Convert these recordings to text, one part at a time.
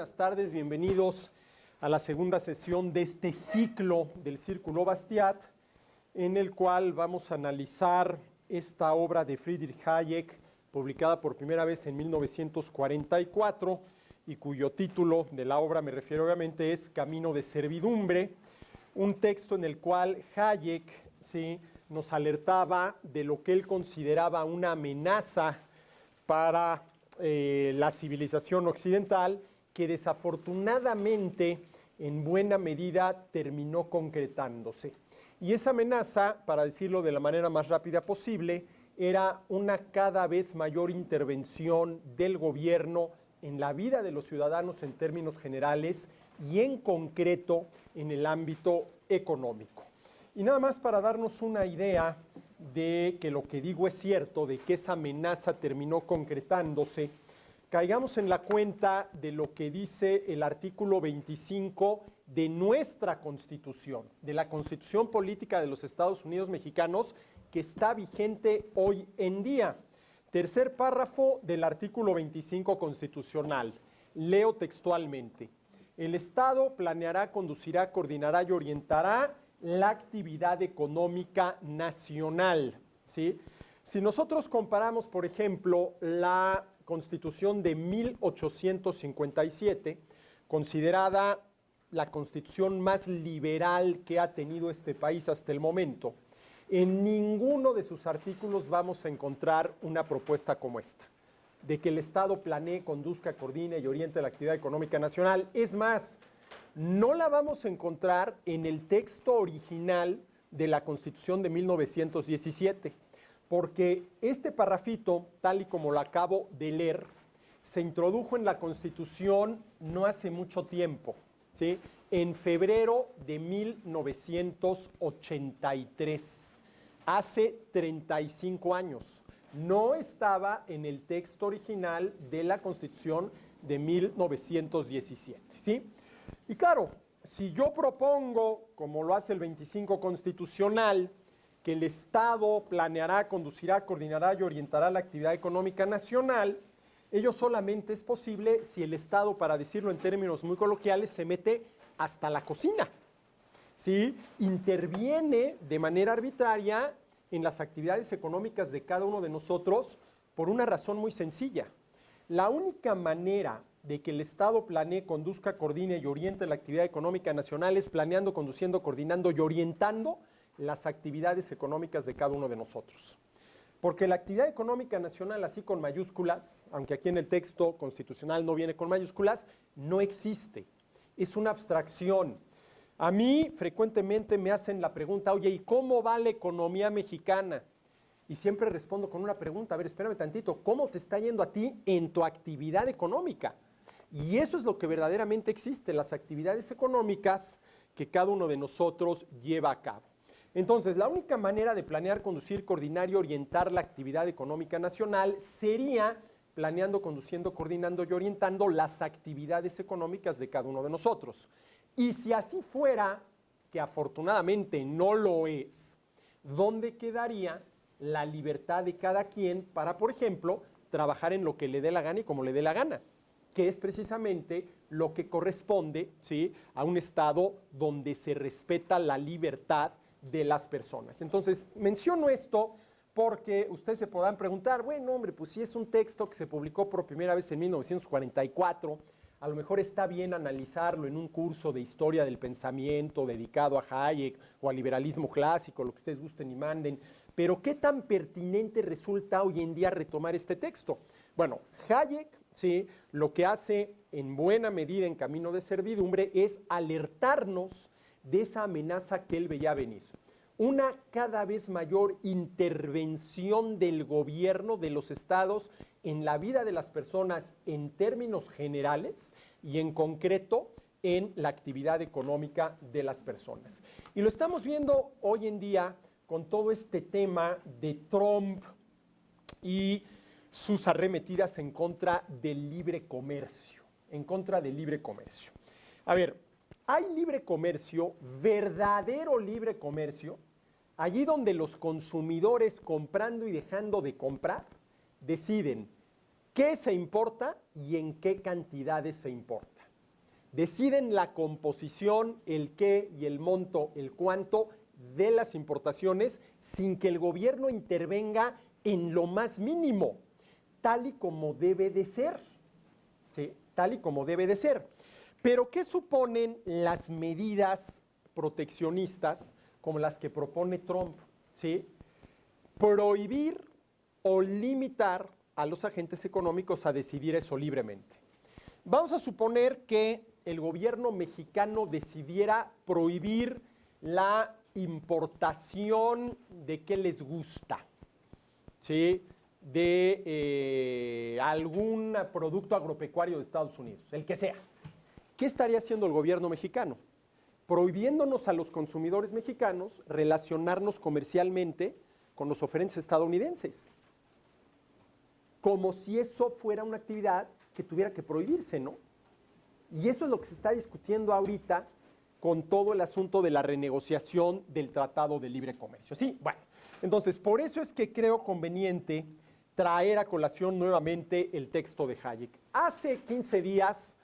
Buenas tardes, bienvenidos a la segunda sesión de este ciclo del Círculo Bastiat, en el cual vamos a analizar esta obra de Friedrich Hayek, publicada por primera vez en 1944, y cuyo título de la obra, me refiero obviamente, es Camino de Servidumbre, un texto en el cual Hayek nos alertaba de lo que él consideraba una amenaza para la civilización occidental, que desafortunadamente en buena medida terminó concretándose. Y esa amenaza, para decirlo de la manera más rápida posible, era una cada vez mayor intervención del gobierno en la vida de los ciudadanos en términos generales y en concreto en el ámbito económico. Y nada más para darnos una idea de que lo que digo es cierto, de que esa amenaza terminó concretándose, caigamos en la cuenta de lo que dice el artículo 25 de nuestra Constitución, de la Constitución Política de los Estados Unidos Mexicanos, que está vigente hoy en día. Tercer párrafo del artículo 25 constitucional. Leo textualmente. El Estado planeará, conducirá, coordinará y orientará la actividad económica nacional, ¿sí? Si nosotros comparamos, por ejemplo, la Constitución de 1857, considerada la constitución más liberal que ha tenido este país hasta el momento, en ninguno de sus artículos vamos a encontrar una propuesta como esta, de que el Estado planee, conduzca, coordine y oriente la actividad económica nacional. Es más, no la vamos a encontrar en el texto original de la Constitución de 1917, porque este parrafito, tal y como lo acabo de leer, se introdujo en la Constitución no hace mucho tiempo, ¿sí? En febrero de 1983, hace 35 años. No estaba en el texto original de la Constitución de 1917, ¿sí? Y claro, si yo propongo, como lo hace el 25 constitucional, que el Estado planeará, conducirá, coordinará y orientará la actividad económica nacional, ello solamente es posible si el Estado, para decirlo en términos muy coloquiales, se mete hasta la cocina, ¿sí? Interviene de manera arbitraria en las actividades económicas de cada uno de nosotros por una razón muy sencilla. La única manera de que el Estado planee, conduzca, coordine y oriente la actividad económica nacional es planeando, conduciendo, coordinando y orientando las actividades económicas de cada uno de nosotros. Porque la actividad económica nacional, así con mayúsculas, aunque aquí en el texto constitucional no viene con mayúsculas, no existe. Es una abstracción. A mí frecuentemente me hacen la pregunta, oye, ¿y cómo va la economía mexicana? Y siempre respondo con una pregunta, a ver, espérame tantito, ¿cómo te está yendo a ti en tu actividad económica? Y eso es lo que verdaderamente existe, las actividades económicas que cada uno de nosotros lleva a cabo. Entonces, la única manera de planear, conducir, coordinar y orientar la actividad económica nacional sería planeando, conduciendo, coordinando y orientando las actividades económicas de cada uno de nosotros. Y si así fuera, que afortunadamente no lo es, ¿dónde quedaría la libertad de cada quien para, por ejemplo, trabajar en lo que le dé la gana y como le dé la gana? Que es precisamente lo que corresponde, ¿sí?, a un Estado donde se respeta la libertad de las personas. Entonces, menciono esto porque ustedes se podrán preguntar, bueno, hombre, pues si es un texto que se publicó por primera vez en 1944, a lo mejor está bien analizarlo en un curso de historia del pensamiento dedicado a Hayek o al liberalismo clásico, lo que ustedes gusten y manden, pero ¿qué tan pertinente resulta hoy en día retomar este texto? Bueno, Hayek, sí, lo que hace en buena medida en Camino de Servidumbre es alertarnos de esa amenaza que él veía venir. Una cada vez mayor intervención del gobierno, de los estados, en la vida de las personas en términos generales y en concreto en la actividad económica de las personas. Y lo estamos viendo hoy en día con todo este tema de Trump y sus arremetidas en contra del libre comercio, A ver, hay libre comercio, verdadero libre comercio, allí donde los consumidores, comprando y dejando de comprar, deciden qué se importa y en qué cantidades se importa. deciden la composición, el qué y el monto, el cuánto de las importaciones sin que el gobierno intervenga en lo más mínimo, tal y como debe de ser. ¿Sí? Tal y como debe de ser. Pero, ¿qué suponen las medidas proteccionistas como las que propone Trump? ¿Sí? Prohibir o limitar a los agentes económicos a decidir eso libremente. Vamos a suponer que el gobierno mexicano decidiera prohibir la importación de qué les gusta, ¿sí? De algún producto agropecuario de Estados Unidos, el que sea. ¿Qué estaría haciendo el gobierno mexicano? Prohibiéndonos a los consumidores mexicanos relacionarnos comercialmente con los oferentes estadounidenses. Como si eso fuera una actividad que tuviera que prohibirse, ¿no? Y eso es lo que se está discutiendo ahorita con todo el asunto de la renegociación del Tratado de Libre Comercio. Sí, bueno, entonces por eso es que creo conveniente traer a colación nuevamente el texto de Hayek. Hace 15 días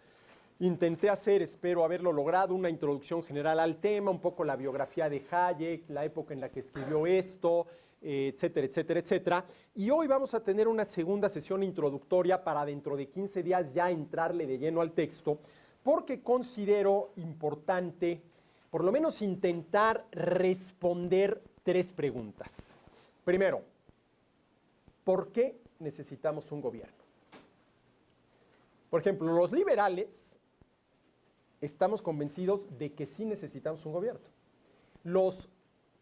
intenté hacer, espero haberlo logrado, una introducción general al tema, un poco la biografía de Hayek, la época en la que escribió esto, etcétera, etcétera, etcétera. Y hoy vamos a tener una segunda sesión introductoria para dentro de 15 días ya entrarle de lleno al texto, porque considero importante, por lo menos, intentar responder 3 preguntas. Primero, ¿por qué necesitamos un gobierno? Por ejemplo, los liberales estamos convencidos de que sí necesitamos un gobierno. Los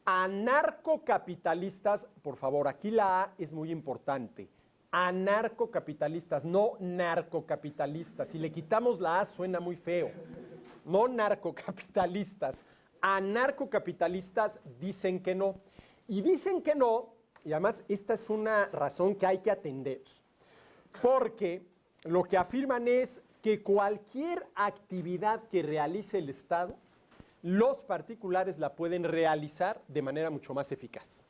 anarcocapitalistas, por favor, aquí la A es muy importante. Anarcocapitalistas, no narcocapitalistas. Si le quitamos la A suena muy feo. No narcocapitalistas. Anarcocapitalistas dicen que no. Y dicen que no, y además esta es una razón que hay que atender, porque lo que afirman es que cualquier actividad que realice el Estado, los particulares la pueden realizar de manera mucho más eficaz.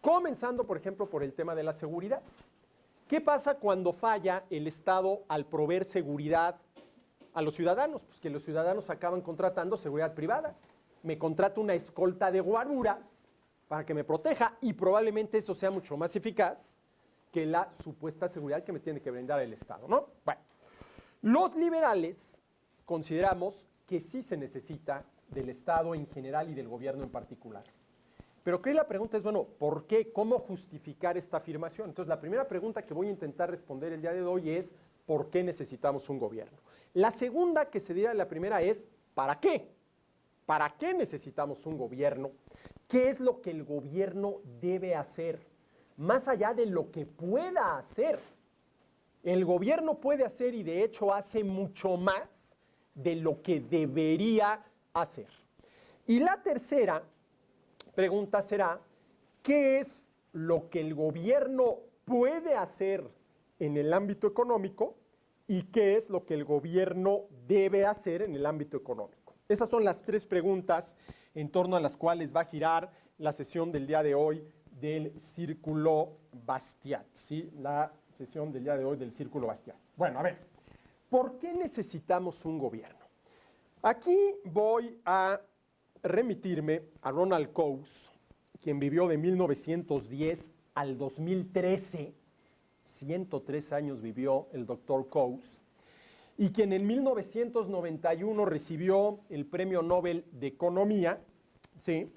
Comenzando, por ejemplo, por el tema de la seguridad. ¿Qué pasa cuando falla el Estado al proveer seguridad a los ciudadanos? Pues que los ciudadanos acaban contratando seguridad privada. Me contrato una escolta de guaruras para que me proteja y probablemente eso sea mucho más eficaz que la supuesta seguridad que me tiene que brindar el Estado, ¿no? Bueno, los liberales consideramos que sí se necesita del Estado en general y del gobierno en particular. Pero aquí la pregunta es, bueno, ¿por qué? ¿Cómo justificar esta afirmación? Entonces, la primera pregunta que voy a intentar responder el día de hoy es, ¿por qué necesitamos un gobierno? La segunda que se dirá la primera es, ¿para qué? ¿Para qué necesitamos un gobierno? ¿Qué es lo que el gobierno debe hacer? Más allá de lo que pueda hacer. El gobierno puede hacer y de hecho hace mucho más de lo que debería hacer. Y la tercera pregunta será, ¿qué es lo que el gobierno puede hacer en el ámbito económico y qué es lo que el gobierno debe hacer en el ámbito económico? Esas son las 3 preguntas en torno a las cuales va a girar la sesión del día de hoy del Círculo Bastiat, ¿sí? La sesión del día de hoy del Círculo Bastiat. Bueno, a ver, ¿por qué necesitamos un gobierno? Aquí voy a remitirme a Ronald Coase, quien vivió de 1910 al 2013, 103 años vivió el doctor Coase, y quien en 1991 recibió el Premio Nobel de Economía, ¿sí?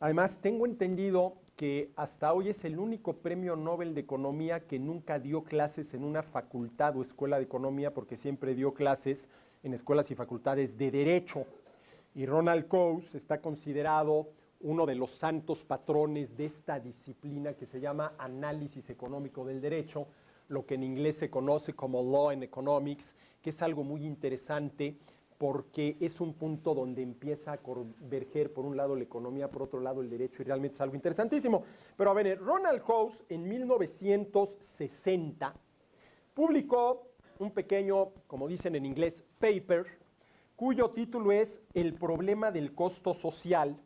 Además, tengo entendido que hasta hoy es el único Premio Nobel de Economía que nunca dio clases en una facultad o escuela de economía, porque siempre dio clases en escuelas y facultades de Derecho. Y Ronald Coase está considerado uno de los santos patrones de esta disciplina que se llama análisis económico del derecho, lo que en inglés se conoce como Law and Economics, que es algo muy interesante porque es un punto donde empieza a converger por un lado la economía, por otro lado el derecho, y realmente es algo interesantísimo. Pero a ver, Ronald Coase en 1960 publicó un pequeño, como dicen en inglés, paper, cuyo título es El problema del costo social,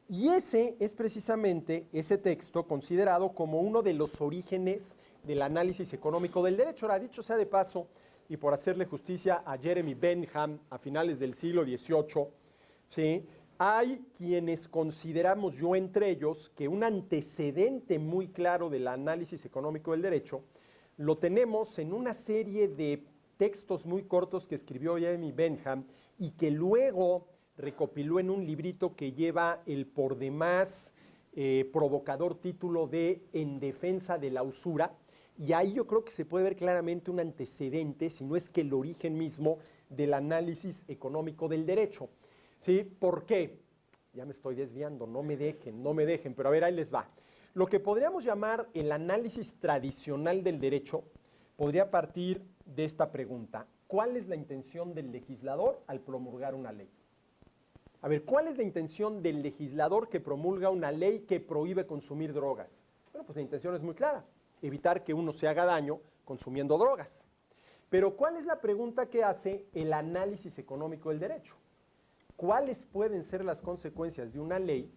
y ese es precisamente ese texto considerado como uno de los orígenes del análisis económico del derecho. Ahora, dicho sea de paso, y por hacerle justicia a Jeremy Bentham a finales del siglo XVIII, ¿sí? Hay quienes consideramos, yo entre ellos, que un antecedente muy claro del análisis económico del derecho lo tenemos en una serie de textos muy cortos que escribió Jeremy Bentham y que luego recopiló en un librito que lleva el por demás provocador título de En defensa de la usura. Y ahí yo creo que se puede ver claramente un antecedente, si no es que el origen mismo del análisis económico del derecho. ¿Sí? ¿Por qué? Ya me estoy desviando, no me dejen, pero a ver, ahí les va. Lo que podríamos llamar el análisis tradicional del derecho podría partir de esta pregunta. ¿Cuál es la intención del legislador al promulgar una ley? A ver, ¿cuál es la intención del legislador que promulga una ley que prohíbe consumir drogas? Bueno, pues la intención es muy clara, evitar que uno se haga daño consumiendo drogas. Pero ¿cuál es la pregunta que hace el análisis económico del derecho? ¿Cuáles pueden ser las consecuencias de una ley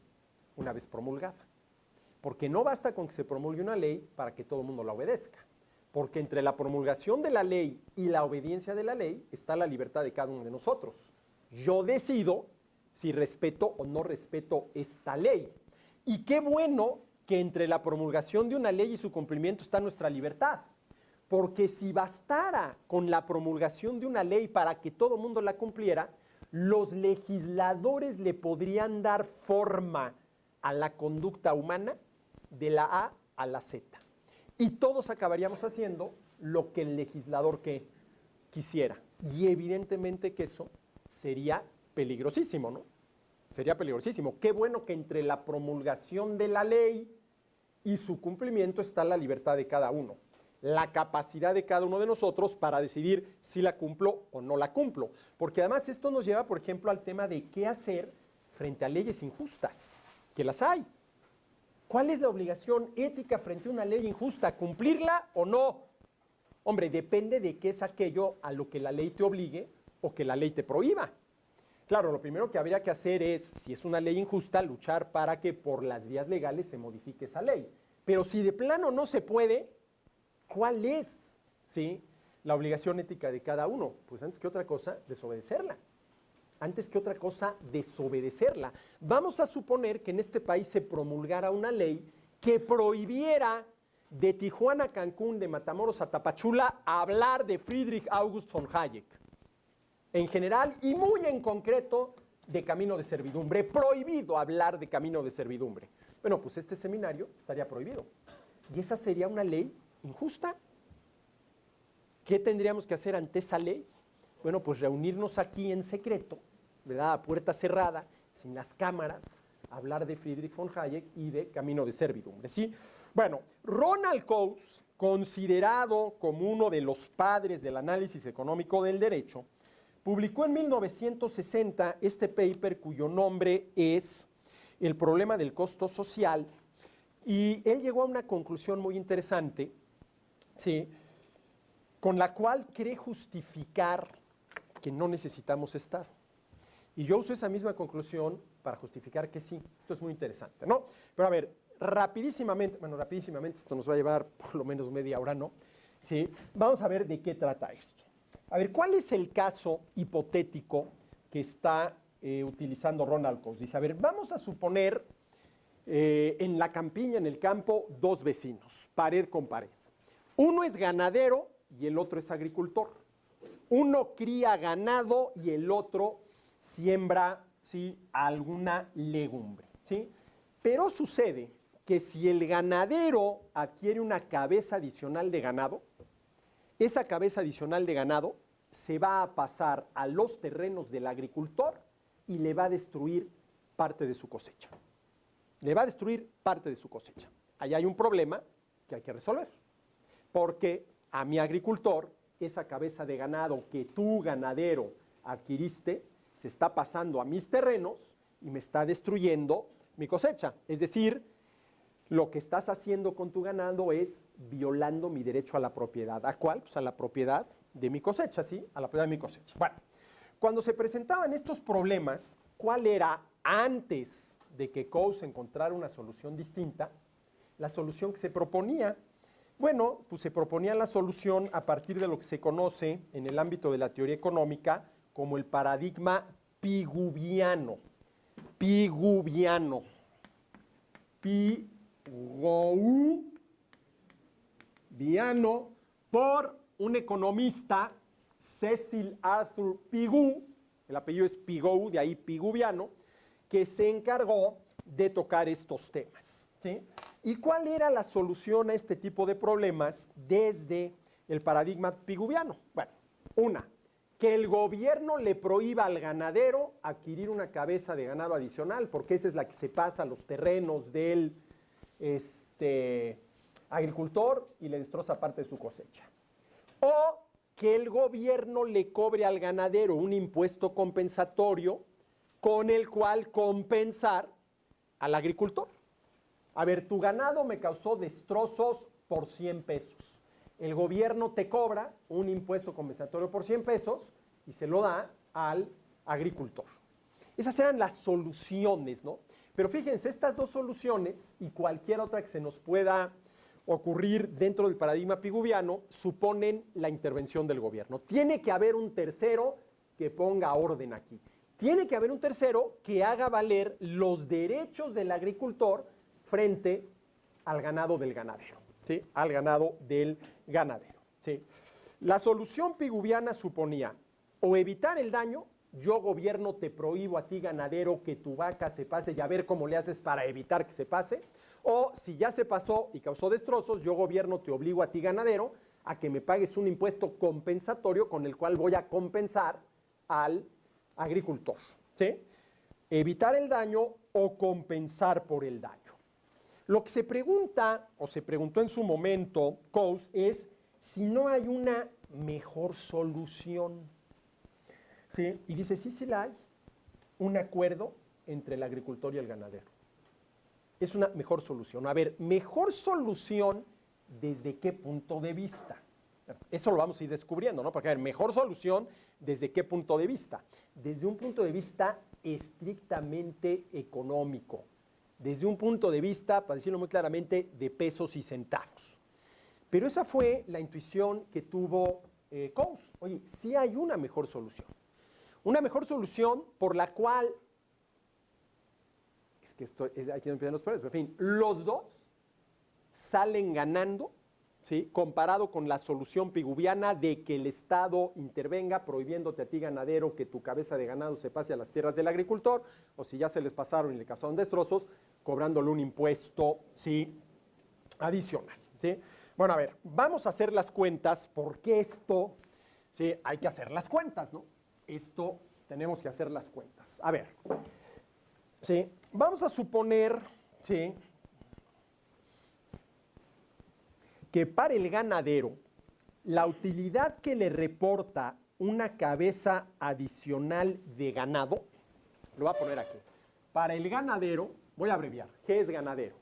una vez promulgada? Porque no basta con que se promulgue una ley para que todo el mundo la obedezca. Porque entre la promulgación de la ley y la obediencia de la ley está la libertad de cada uno de nosotros. Yo decido si respeto o no respeto esta ley. Y qué bueno que entre la promulgación de una ley y su cumplimiento está nuestra libertad. Porque si bastara con la promulgación de una ley para que todo el mundo la cumpliera, los legisladores le podrían dar forma a la conducta humana de la A a la Z. Y todos acabaríamos haciendo lo que el legislador que quisiera. Y evidentemente que eso sería peligrosísimo, ¿no? Sería peligrosísimo. Qué bueno que entre la promulgación de la ley y su cumplimiento está la libertad de cada uno. La capacidad de cada uno de nosotros para decidir si la cumplo o no la cumplo. Porque además esto nos lleva, por ejemplo, al tema de qué hacer frente a leyes injustas, que las hay. ¿Cuál es la obligación ética frente a una ley injusta? ¿Cumplirla o no? Hombre, depende de qué es aquello a lo que la ley te obligue o que la ley te prohíba. Claro, lo primero que habría que hacer es, si es una ley injusta, luchar para que por las vías legales se modifique esa ley. Pero si de plano no se puede, ¿cuál es, sí, la obligación ética de cada uno? Pues antes que otra cosa, desobedecerla. Antes que otra cosa, desobedecerla. Vamos a suponer que en este país se promulgara una ley que prohibiera de Tijuana a Cancún, de Matamoros a Tapachula, hablar de Friedrich August von Hayek. En general y muy en concreto de camino de servidumbre. Prohibido hablar de camino de servidumbre. Bueno, pues este seminario estaría prohibido. Y esa sería una ley injusta. ¿Qué tendríamos que hacer ante esa ley? Bueno, pues reunirnos aquí en secreto, ¿verdad? A puerta cerrada, sin las cámaras, hablar de Friedrich von Hayek y de camino de servidumbre, ¿sí? Bueno, Ronald Coase, considerado como uno de los padres del análisis económico del derecho, publicó en 1960 este paper cuyo nombre es El problema del costo social, y él llegó a una conclusión muy interesante, ¿sí?, con la cual cree justificar que no necesitamos Estado. Y yo uso esa misma conclusión para justificar que sí. Esto es muy interesante, ¿no? Pero a ver, rapidísimamente, esto nos va a llevar por lo menos media hora, ¿no? Sí, vamos a ver de qué trata esto. A ver, ¿cuál es el caso hipotético que está utilizando Ronald Coase? Dice, a ver, vamos a suponer en la campiña, en el campo, dos vecinos, pared con pared. Uno es ganadero y el otro es agricultor. Uno cría ganado y el otro siembra, ¿sí?, alguna legumbre, ¿sí? Pero sucede que si el ganadero adquiere una cabeza adicional de ganado, esa cabeza adicional de ganado se va a pasar a los terrenos del agricultor y le va a destruir parte de su cosecha. Le va a destruir parte de su cosecha. Ahí hay un problema que hay que resolver. Porque a mi agricultor, esa cabeza de ganado que tú, ganadero, adquiriste, se está pasando a mis terrenos y me está destruyendo mi cosecha. Es decir, lo que estás haciendo con tu ganado es violando mi derecho a la propiedad. ¿A cuál? Pues a la propiedad de mi cosecha, ¿sí? A la propiedad de mi cosecha. Bueno, cuando se presentaban estos problemas, ¿cuál era antes de que Coase encontrara una solución distinta? La solución que se proponía Bueno, pues se proponía la solución a partir de lo que se conoce en el ámbito de la teoría económica como el paradigma piguviano. Piguviano. Piguviano por un economista, Cecil Arthur Pigou, el apellido es Pigou, de ahí piguviano, que se encargó de tocar estos temas, ¿sí? ¿Y cuál era la solución a este tipo de problemas desde el paradigma piguviano? Bueno, una, que el gobierno le prohíba al ganadero adquirir una cabeza de ganado adicional, porque esa es la que se pasa a los terrenos del agricultor y le destroza parte de su cosecha. O que el gobierno le cobre al ganadero un impuesto compensatorio con el cual compensar al agricultor. A ver, tu ganado me causó destrozos por 100 pesos. El gobierno te cobra un impuesto compensatorio por 100 pesos y se lo da al agricultor. Esas eran las soluciones, ¿no? Pero fíjense, estas dos soluciones y cualquier otra que se nos pueda ocurrir dentro del paradigma piguviano suponen la intervención del gobierno. Tiene que haber un tercero que ponga orden aquí. Tiene que haber un tercero que haga valer los derechos del agricultor frente al ganado del ganadero, ¿sí? Al ganado del ganadero, ¿sí? La solución piguviana suponía o evitar el daño. Yo, gobierno, te prohíbo a ti, ganadero, que tu vaca se pase y a ver cómo le haces para evitar que se pase. O si ya se pasó y causó destrozos, yo, gobierno, te obligo a ti, ganadero, a que me pagues un impuesto compensatorio con el cual voy a compensar al agricultor, ¿sí? Evitar el daño o compensar por el daño. Lo que se pregunta, o se preguntó en su momento, Coase, es si no hay una mejor solución. ¿Sí? Y dice, sí la hay, un acuerdo entre el agricultor y el ganadero. Es una mejor solución. A ver, mejor solución, ¿desde qué punto de vista? Eso lo vamos a ir descubriendo, ¿no? Porque, a ver, mejor solución, ¿desde qué punto de vista? Desde un punto de vista estrictamente económico. Desde un punto de vista, para decirlo muy claramente, de pesos y centavos. Pero esa fue la intuición que tuvo Coase. Oye, sí hay una mejor solución. Una mejor solución por la cual, es que esto es aquí donde empiezan los problemas, pero en fin, los dos salen ganando, ¿sí? Comparado con la solución piguviana de que el Estado intervenga prohibiéndote a ti, ganadero, que tu cabeza de ganado se pase a las tierras del agricultor, o si ya se les pasaron y le causaron destrozos, cobrándole un impuesto, ¿sí? Adicional, ¿sí? Bueno, a ver, vamos a hacer las cuentas, porque esto, ¿sí? Hay que hacer las cuentas, ¿no? Esto tenemos que hacer las cuentas. A ver, ¿sí? Vamos a suponer, ¿sí?, que para el ganadero la utilidad que le reporta una cabeza adicional de ganado, lo voy a poner aquí, para el ganadero, voy a abreviar, ¿qué es ganadero?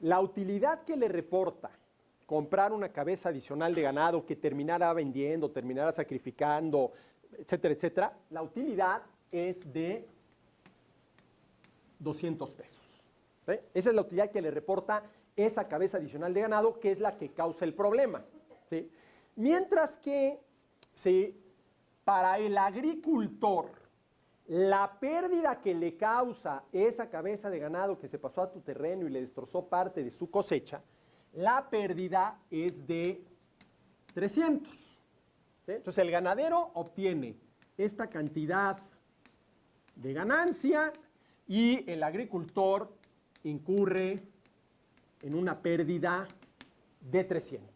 La utilidad que le reporta comprar una cabeza adicional de ganado que terminará vendiendo, terminará sacrificando, etcétera, etcétera, la utilidad es de 200 pesos. ¿Sí? Esa es la utilidad que le reporta esa cabeza adicional de ganado, que es la que causa el problema, ¿sí? Mientras que, ¿sí?, para el agricultor, la pérdida que le causa esa cabeza de ganado que se pasó a tu terreno y le destrozó parte de su cosecha, la pérdida es de 300. ¿Sí? Entonces el ganadero obtiene esta cantidad de ganancia y el agricultor incurre en una pérdida de 300.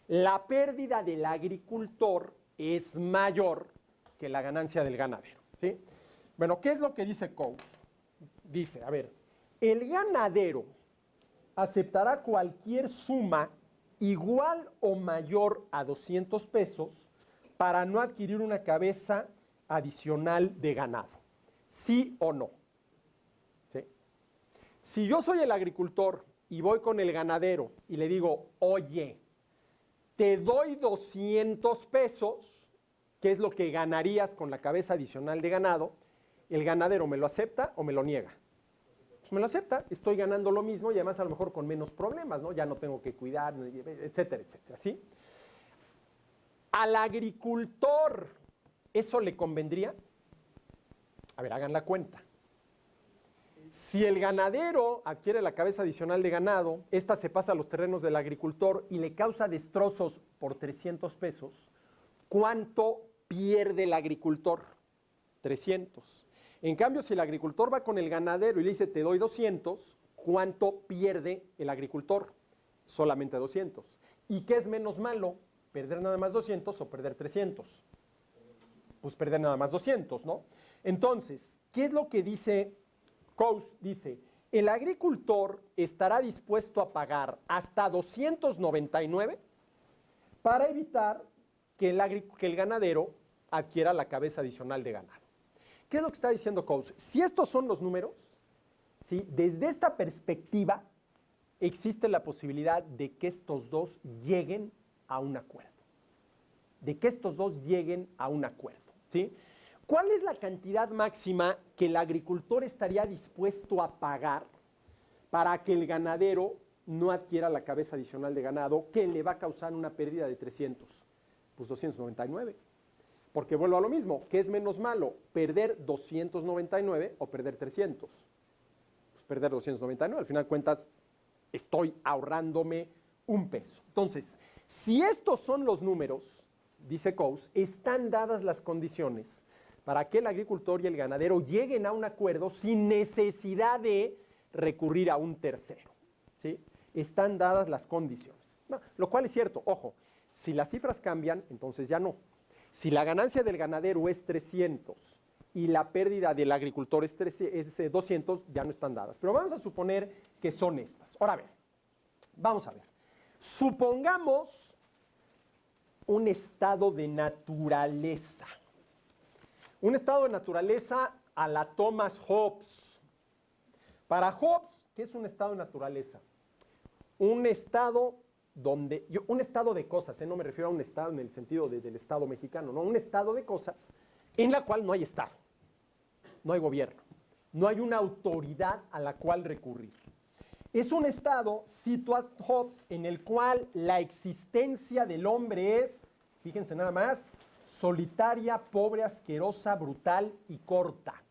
La pérdida del agricultor es mayor que la ganancia del ganadero, ¿sí? Bueno, ¿qué es lo que dice Coase? Dice, a ver, el ganadero aceptará cualquier suma igual o mayor a 200 pesos para no adquirir una cabeza adicional de ganado. ¿Sí o no? ¿Sí? Si yo soy el agricultor y voy con el ganadero y le digo, oye, te doy 200 pesos, ¿qué es lo que ganarías con la cabeza adicional de ganado? ¿El ganadero me lo acepta o me lo niega? pues me lo acepta, estoy ganando lo mismo y además a lo mejor con menos problemas, ¿no? Ya no tengo que cuidar, etcétera, etcétera, ¿sí? Al agricultor, ¿eso le convendría? A ver, hagan la cuenta. Si el ganadero adquiere la cabeza adicional de ganado, esta se pasa a los terrenos del agricultor y le causa destrozos por 300 pesos, ¿cuánto pierde el agricultor? 300. En cambio, si el agricultor va con el ganadero y le dice, te doy 200, ¿cuánto pierde el agricultor? Solamente 200. ¿Y qué es menos malo? ¿Perder nada más 200 o perder 300? Pues perder nada más 200, ¿no? Entonces, ¿qué es lo que dice Coase? Dice, el agricultor estará dispuesto a pagar hasta 299 para evitar que el ganadero adquiera la cabeza adicional de ganado. ¿Qué es lo que está diciendo Coase? Si estos son los números, ¿sí? Desde esta perspectiva existe la posibilidad de que estos dos lleguen a un acuerdo. De que estos dos lleguen a un acuerdo, ¿sí? ¿Cuál es la cantidad máxima que el agricultor estaría dispuesto a pagar para que el ganadero no adquiera la cabeza adicional de ganado que le va a causar una pérdida de 300? Pues 299. Porque vuelvo a lo mismo, ¿qué es menos malo? ¿Perder 299 o perder 300? Pues perder 299, al final de cuentas estoy ahorrándome un peso. Entonces, si estos son los números, dice Coase, están dadas las condiciones para que el agricultor y el ganadero lleguen a un acuerdo sin necesidad de recurrir a un tercero, ¿sí? Están dadas las condiciones. No, lo cual es cierto, ojo, si las cifras cambian, entonces ya no. Si la ganancia del ganadero es 300 y la pérdida del agricultor es 200, ya no están dadas. Pero vamos a suponer que son estas. Ahora a ver, vamos a ver. Supongamos un estado de naturaleza. Un estado de naturaleza a la Thomas Hobbes. Para Hobbes, ¿qué es un estado de naturaleza? Un estado donde, un estado de cosas, no me refiero a un estado en el sentido del estado mexicano, no, un estado de cosas en la cual no hay estado, no hay gobierno, no hay una autoridad a la cual recurrir. Es un estado, citó Hobbes, en el cual la existencia del hombre es, fíjense nada más, solitaria, pobre, asquerosa, brutal y corta.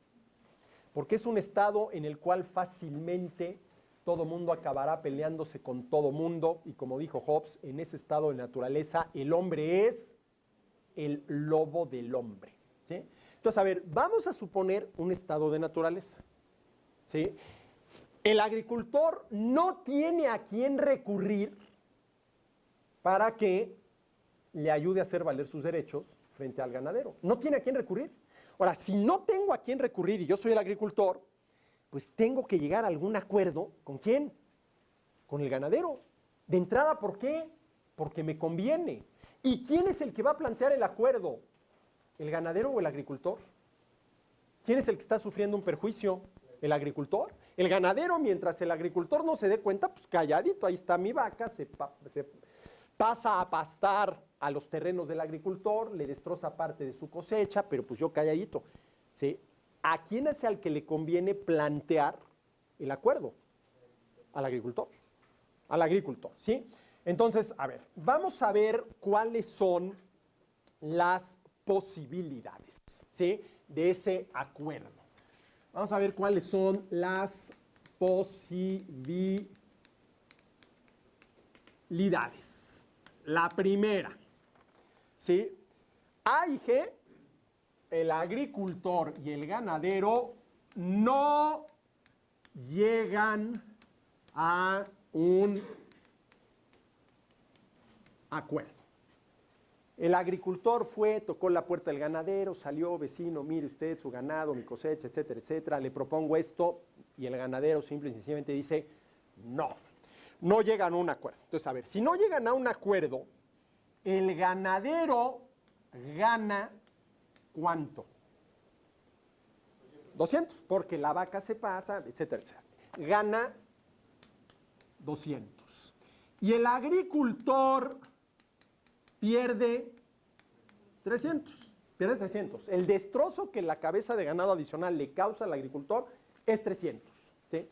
Porque es un estado en el cual fácilmente todo mundo acabará peleándose con todo mundo. Y como dijo Hobbes, en ese estado de naturaleza, el hombre es el lobo del hombre, ¿sí? Entonces, a ver, vamos a suponer un estado de naturaleza, ¿sí? El agricultor no tiene a quién recurrir para que le ayude a hacer valer sus derechos frente al ganadero. No tiene a quién recurrir. Ahora, si no tengo a quién recurrir y yo soy el agricultor, pues tengo que llegar a algún acuerdo. ¿Con quién? Con el ganadero. De entrada, ¿por qué? Porque me conviene. ¿Y quién es el que va a plantear el acuerdo? ¿El ganadero o el agricultor? ¿Quién es el que está sufriendo un perjuicio? ¿El agricultor? El ganadero, mientras el agricultor no se dé cuenta, pues calladito, ahí está mi vaca, se pasa a pastar a los terrenos del agricultor, le destroza parte de su cosecha, pero pues yo calladito, ¿sí? ¿A quién es al que le conviene plantear el acuerdo? Al agricultor. Al agricultor, ¿sí? Entonces, a ver, vamos a ver cuáles son las posibilidades, ¿sí? De ese acuerdo. Vamos a ver cuáles son las posibilidades. La primera, ¿sí? A y G, el agricultor y el ganadero no llegan a un acuerdo. El agricultor fue, tocó la puerta del ganadero, salió, vecino, mire usted su ganado, mi cosecha, etcétera, etcétera, le propongo esto, y el ganadero simple y sencillamente dice, no llegan a un acuerdo. Entonces, a ver, si no llegan a un acuerdo, el ganadero gana, ¿cuánto? 200, porque la vaca se pasa, etcétera, etcétera. Gana 200. Y el agricultor pierde 300. Pierde 300. El destrozo que la cabeza de ganado adicional le causa al agricultor es 300. ¿Sí?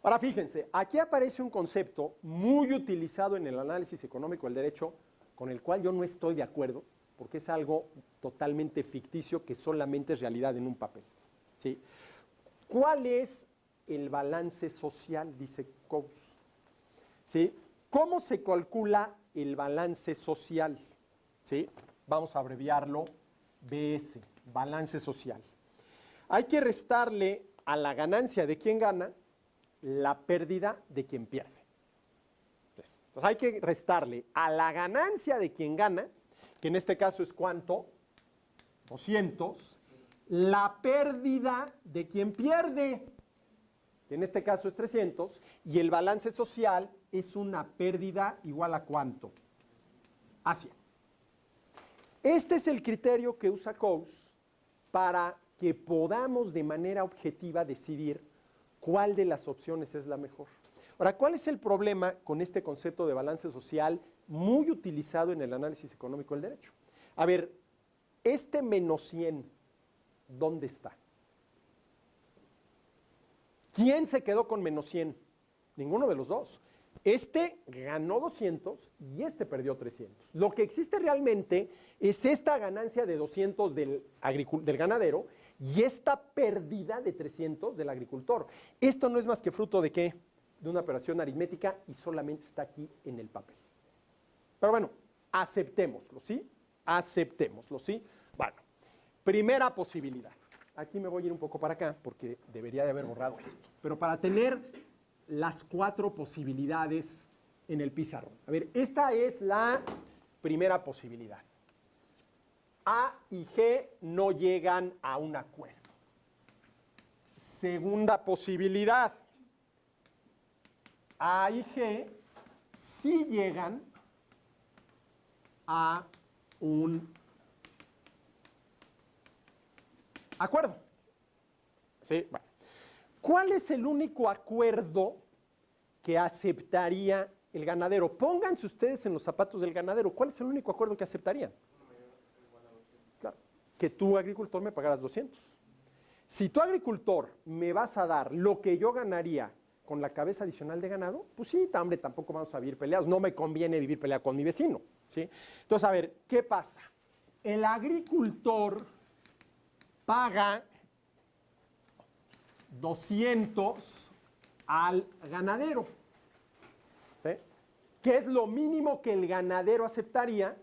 Ahora fíjense, aquí aparece un concepto muy utilizado en el análisis económico del derecho, con el cual yo no estoy de acuerdo, porque es algo totalmente ficticio que solamente es realidad en un papel. ¿Sí? ¿Cuál es el balance social? Dice Coase. ¿Sí? ¿Cómo se calcula el balance social? ¿Sí? Vamos a abreviarlo BS, balance social. Hay que restarle a la ganancia de quien gana la pérdida de quien pierde. Entonces hay que restarle a la ganancia de quien gana, que en este caso es ¿cuánto? 200, la pérdida de quien pierde, que en este caso es 300, y el balance social es una pérdida igual a ¿cuánto? A 100. Este es el criterio que usa Coase para que podamos de manera objetiva decidir cuál de las opciones es la mejor. Ahora, ¿cuál es el problema con este concepto de balance social muy utilizado en el análisis económico del derecho? A ver, este menos 100, ¿dónde está? ¿Quién se quedó con menos 100? Ninguno de los dos. Este ganó 200 y este perdió 300. Lo que existe realmente es esta ganancia de 200 del ganadero y esta pérdida de 300 del agricultor. Esto no es más que fruto de ¿qué? De una operación aritmética y solamente está aquí en el papel. Pero bueno, aceptémoslo, ¿sí? Aceptémoslo, ¿sí? Bueno, primera posibilidad. Aquí me voy a ir un poco para acá porque debería de haber borrado esto. Pero para tener las 4 posibilidades en el pizarrón. A ver, esta es la primera posibilidad. A y G no llegan a un acuerdo. Segunda posibilidad. A y G sí llegan a un acuerdo. ¿Sí? Bueno. ¿Cuál es el único acuerdo que aceptaría el ganadero? Pónganse ustedes en los zapatos del ganadero. ¿Cuál es el único acuerdo que aceptarían? Claro, que tú, agricultor, me pagaras 200. Si tú, agricultor, me vas a dar lo que yo ganaría con la cabeza adicional de ganado, pues sí, hombre, tampoco vamos a vivir peleados. No me conviene vivir peleado con mi vecino, ¿sí? Entonces, a ver, ¿qué pasa? El agricultor paga 200 al ganadero, ¿sí? Que es lo mínimo que el ganadero aceptaría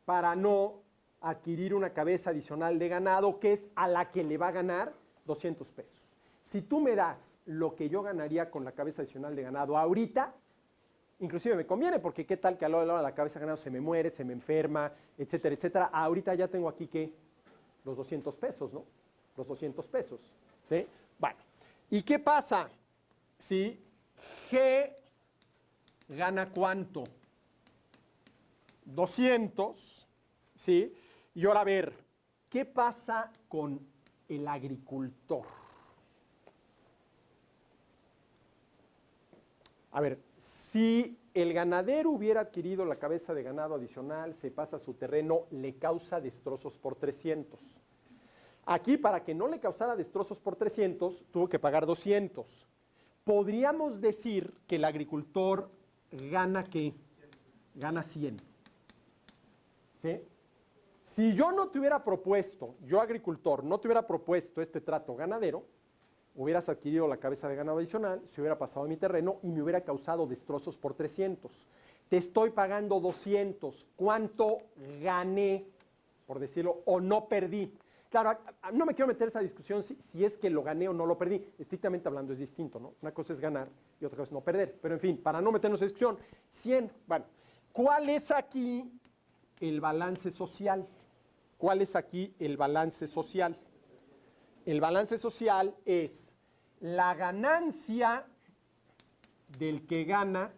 para no adquirir una cabeza adicional de ganado, que es a la que le va a ganar 200 pesos. Si tú me das lo que yo ganaría con la cabeza adicional de ganado ahorita, inclusive me conviene, porque qué tal que a la hora de la cabeza de ganado se me muere, se me enferma, etcétera, etcétera. Ahorita ya tengo aquí que los 200 pesos, ¿no? Los 200 pesos, ¿sí? Bueno, ¿y qué pasa si G gana cuánto? 200, ¿sí? Y ahora a ver, ¿qué pasa con el agricultor? A ver, si el ganadero hubiera adquirido la cabeza de ganado adicional, se pasa a su terreno, le causa destrozos por 300. Aquí, para que no le causara destrozos por 300, tuvo que pagar 200. Podríamos decir que el agricultor gana ¿qué? Gana 100. ¿Sí? Si yo no te hubiera propuesto, yo agricultor, no te hubiera propuesto este trato ganadero, hubieras adquirido la cabeza de ganado adicional, se hubiera pasado a mi terreno y me hubiera causado destrozos por 300. Te estoy pagando 200. ¿Cuánto gané, por decirlo, o no perdí? Claro, no me quiero meter en esa discusión si es que lo gané o no lo perdí. Estrictamente hablando es distinto, ¿no? Una cosa es ganar y otra cosa es no perder. Pero en fin, para no meternos en discusión, 100. Bueno, ¿cuál es aquí el balance social? ¿Cuál es aquí el balance social? El balance social es la ganancia del que gana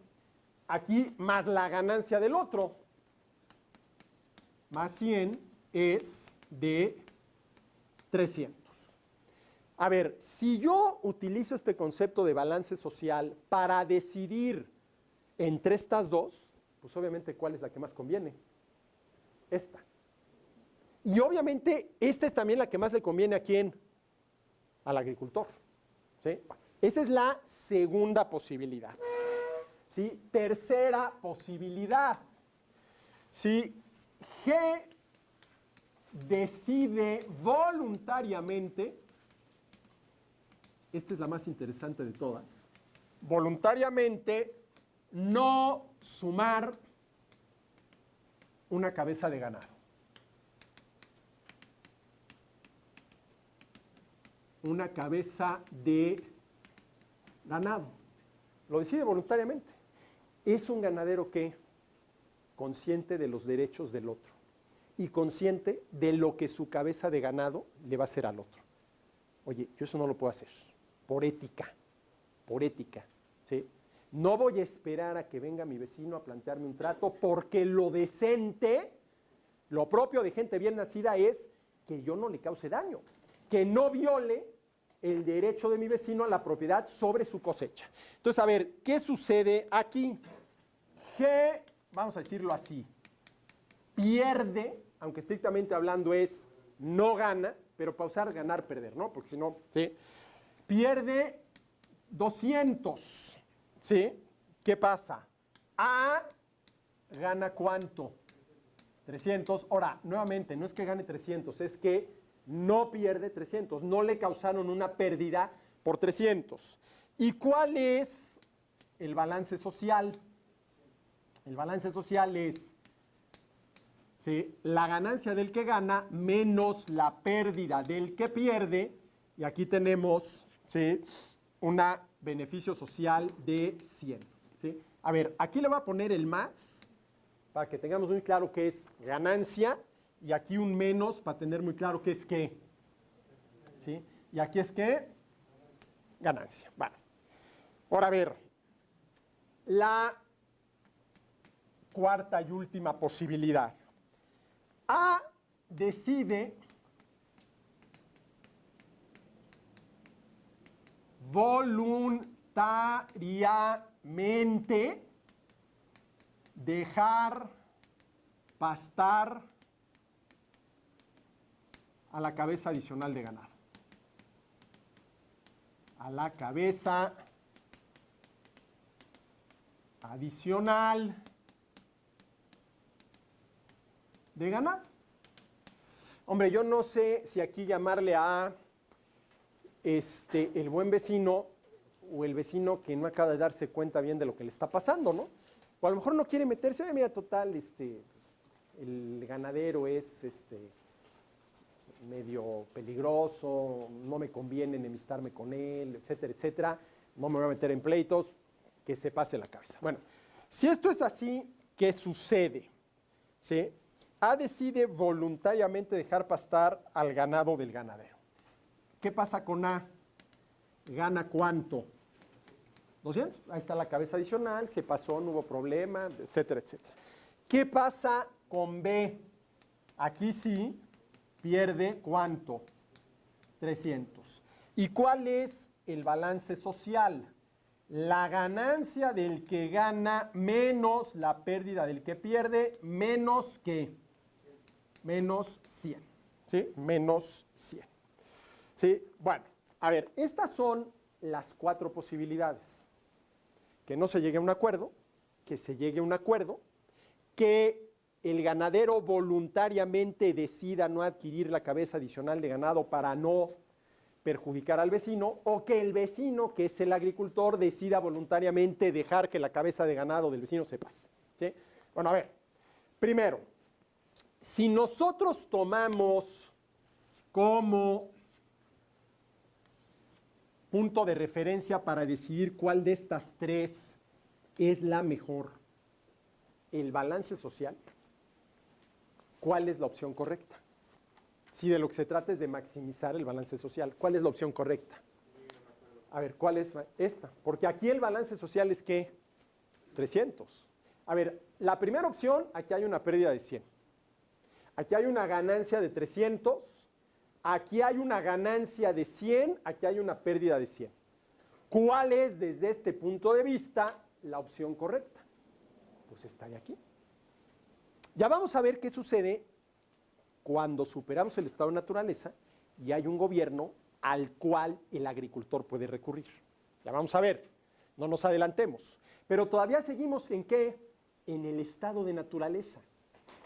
aquí más la ganancia del otro. Más 100 es de 300. A ver, si yo utilizo este concepto de balance social para decidir entre estas dos, pues obviamente, ¿cuál es la que más conviene? Esta. Y obviamente, esta es también la que más le conviene a quién, al agricultor. ¿Sí? Esa es la segunda posibilidad. ¿Sí? Tercera posibilidad. Si G decide voluntariamente, esta es la más interesante de todas, voluntariamente no sumar una cabeza de ganado. Una cabeza de ganado. Lo decide voluntariamente. Es un ganadero que consciente de los derechos del otro y consciente de lo que su cabeza de ganado le va a hacer al otro. Oye, yo eso no lo puedo hacer, por ética, ¿sí? No voy a esperar a que venga mi vecino a plantearme un trato porque lo decente, lo propio de gente bien nacida es que yo no le cause daño, que no viole el derecho de mi vecino a la propiedad sobre su cosecha. Entonces, a ver, ¿qué sucede aquí? G, vamos a decirlo así, pierde, aunque estrictamente hablando es no gana, pero para usar ganar, perder, ¿no? Porque si no, ¿sí? Pierde 200, ¿sí? ¿Qué pasa? A gana ¿cuánto? 300. Ahora, nuevamente, no es que gane 300, es que no pierde 300, no le causaron una pérdida por 300. ¿Y cuál es el balance social? El balance social es, ¿sí?, la ganancia del que gana menos la pérdida del que pierde, y aquí tenemos, ¿sí?, un beneficio social de 100. ¿Sí? A ver, aquí le voy a poner el más, para que tengamos muy claro qué es ganancia, y aquí un menos para tener muy claro qué es qué. ¿Sí? Y aquí es qué, ganancia. Bueno, ahora a ver, la cuarta y última posibilidad. A decide voluntariamente dejar pastar a la cabeza adicional de ganado. A la cabeza adicional de ganado. Hombre, yo no sé si aquí llamarle a el buen vecino o el vecino que no acaba de darse cuenta bien de lo que le está pasando, ¿no? O a lo mejor no quiere meterse, mira, total, el ganadero es medio peligroso, no me conviene enemistarme con él, etcétera, etcétera, no me voy a meter en pleitos, que se pase la cabeza. Bueno, si esto es así, ¿qué sucede? ¿Sí? A decide voluntariamente dejar pastar al ganado del ganadero. ¿Qué pasa con A? ¿Gana cuánto? 200. Ahí está la cabeza adicional, se pasó, no hubo problema, etcétera, etcétera. ¿Qué pasa con B? Aquí sí pierde ¿cuánto? 300. ¿Y cuál es el balance social? La ganancia del que gana menos la pérdida del que pierde, menos ¿qué? Menos 100. ¿Sí? Menos 100. ¿Sí? Bueno, a ver, estas son las 4 posibilidades. Que no se llegue a un acuerdo, que se llegue a un acuerdo, que el ganadero voluntariamente decida no adquirir la cabeza adicional de ganado para no perjudicar al vecino, o que el vecino, que es el agricultor, decida voluntariamente dejar que la cabeza de ganado del vecino se pase. ¿Sí? Bueno, a ver, primero, si nosotros tomamos como punto de referencia para decidir cuál de estas 3 es la mejor, el balance social, ¿cuál es la opción correcta? Si de lo que se trata es de maximizar el balance social, ¿cuál es la opción correcta? A ver, ¿cuál es esta? Porque aquí el balance social es ¿qué? 300. A ver, la primera opción, aquí hay una pérdida de 100. Aquí hay una ganancia de 300. Aquí hay una ganancia de 100, aquí hay una pérdida de 100. ¿Cuál es, desde este punto de vista, la opción correcta? Pues está de aquí. Ya vamos a ver qué sucede cuando superamos el estado de naturaleza y hay un gobierno al cual el agricultor puede recurrir. Ya vamos a ver, no nos adelantemos. Pero todavía seguimos en ¿qué? En el estado de naturaleza.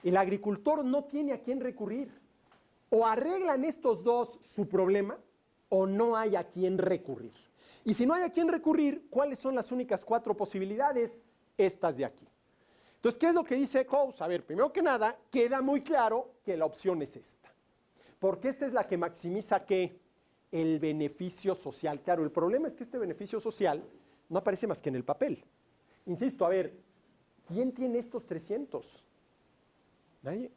El agricultor no tiene a quién recurrir. O arreglan estos dos su problema o no hay a quién recurrir. Y si no hay a quién recurrir, ¿cuáles son las únicas 4 posibilidades? Estas de aquí. Entonces, ¿qué es lo que dice Coase? A ver, primero que nada, queda muy claro que la opción es esta. Porque esta es la que maximiza ¿qué? El beneficio social. Claro, el problema es que este beneficio social no aparece más que en el papel. Insisto, a ver, ¿quién tiene estos 300? Nadie.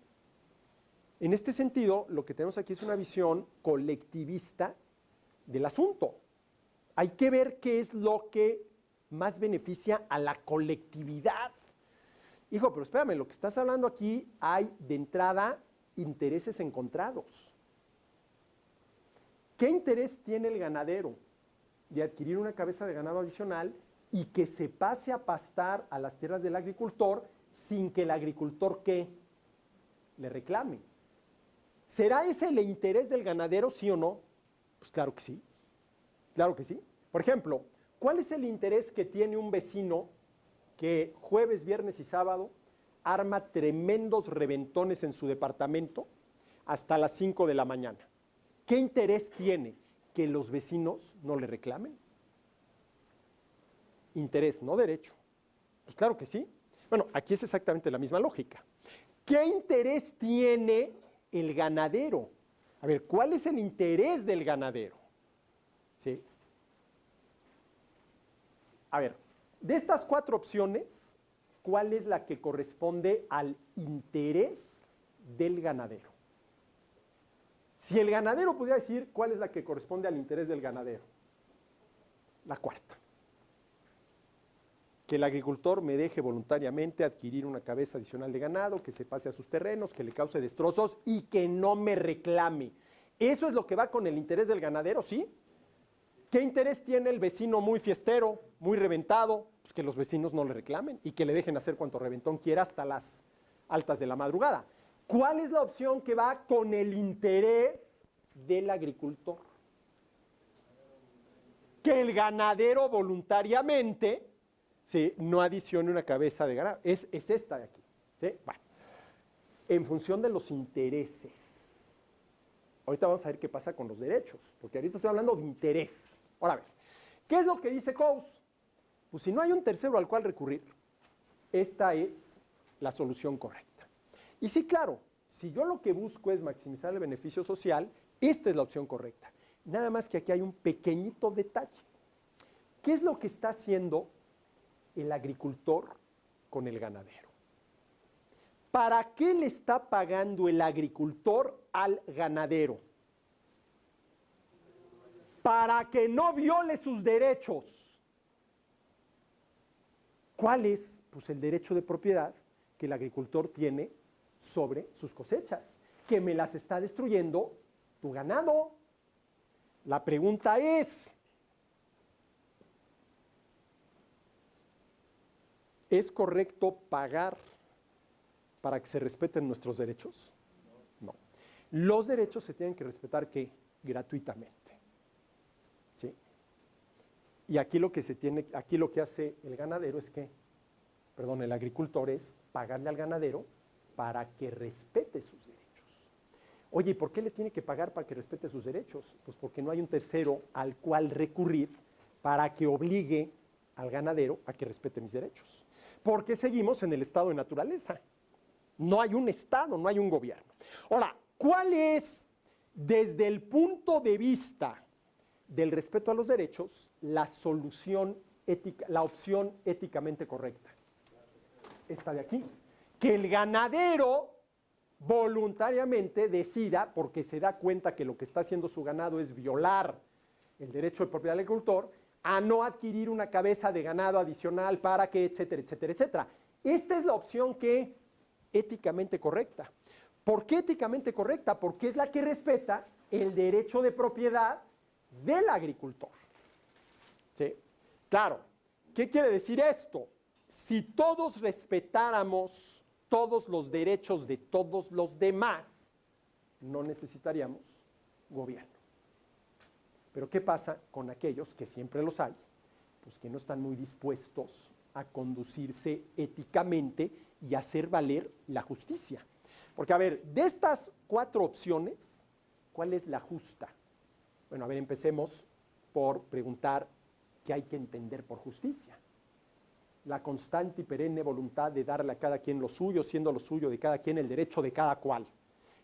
En este sentido, lo que tenemos aquí es una visión colectivista del asunto. Hay que ver qué es lo que más beneficia a la colectividad. Hijo, pero espérame, lo que estás hablando aquí hay de entrada intereses encontrados. ¿Qué interés tiene el ganadero de adquirir una cabeza de ganado adicional y que se pase a pastar a las tierras del agricultor sin que el agricultor ¿qué? Le reclame? ¿Será ese el interés del ganadero, sí o no? Pues claro que sí. Claro que sí. Por ejemplo, ¿cuál es el interés que tiene un vecino que jueves, viernes y sábado arma tremendos reventones en su departamento hasta las 5 de la mañana? ¿Qué interés tiene? Que los vecinos no le reclamen. Interés, no derecho. Pues claro que sí. Bueno, aquí es exactamente la misma lógica. ¿Qué interés tiene el ganadero? A ver, ¿cuál es el interés del ganadero? ¿Sí? A ver, de estas 4 opciones, ¿cuál es la que corresponde al interés del ganadero? Si el ganadero pudiera decir cuál es la que corresponde al interés del ganadero. La 4. Que el agricultor me deje voluntariamente adquirir una cabeza adicional de ganado, que se pase a sus terrenos, que le cause destrozos y que no me reclame. ¿Eso es lo que va con el interés del ganadero? ¿Sí? ¿Qué interés tiene el vecino muy fiestero, muy reventado? Pues que los vecinos no le reclamen y que le dejen hacer cuanto reventón quiera hasta las altas de la madrugada. ¿Cuál es la opción que va con el interés del agricultor? Que el ganadero voluntariamente, ¿sí?, no adicione una cabeza de ganado. Es esta de aquí. ¿Sí? Bueno, en función de los intereses. Ahorita vamos a ver qué pasa con los derechos, porque ahorita estoy hablando de interés. Ahora a ver, ¿qué es lo que dice Coase? Pues si no hay un tercero al cual recurrir, esta es la solución correcta. Y sí, claro, si yo lo que busco es maximizar el beneficio social, esta es la opción correcta. Nada más que aquí hay un pequeñito detalle. ¿Qué es lo que está haciendo el agricultor con el ganadero? ¿Para qué le está pagando el agricultor al ganadero? Para que no viole sus derechos. ¿Cuál es? Pues el derecho de propiedad que el agricultor tiene sobre sus cosechas, que me las está destruyendo tu ganado. La pregunta es, ¿es correcto pagar para que se respeten nuestros derechos? No. Los derechos se tienen que respetar, ¿qué? Gratuitamente. ¿Sí? Y aquí lo que hace el ganadero es que, perdón, el agricultor es pagarle al ganadero para que respete sus derechos. Oye, ¿y por qué le tiene que pagar para que respete sus derechos? Pues porque no hay un tercero al cual recurrir para que obligue al ganadero a que respete mis derechos. Porque seguimos en el estado de naturaleza. No hay un estado, no hay un gobierno. Ahora, ¿cuál es, desde el punto de vista del respeto a los derechos, la solución ética, la opción éticamente correcta? Esta de aquí. Que el ganadero voluntariamente decida, porque se da cuenta que lo que está haciendo su ganado es violar el derecho de propiedad del agricultor, a no adquirir una cabeza de ganado adicional para que, etcétera, etcétera, etcétera. Esta es la opción que éticamente correcta. ¿Por qué éticamente correcta? Porque es la que respeta el derecho de propiedad del agricultor. ¿Sí? Claro, ¿qué quiere decir esto? Si todos respetáramos todos los derechos de todos los demás, no necesitaríamos gobierno. Pero ¿qué pasa con aquellos, que siempre los hay, pues que no están muy dispuestos a conducirse éticamente y hacer valer la justicia. Porque, a ver, de estas 4 opciones, ¿cuál es la justa? Bueno, a ver, empecemos por preguntar qué hay que entender por justicia. La constante y perenne voluntad de darle a cada quien lo suyo, siendo lo suyo de cada quien el derecho de cada cual.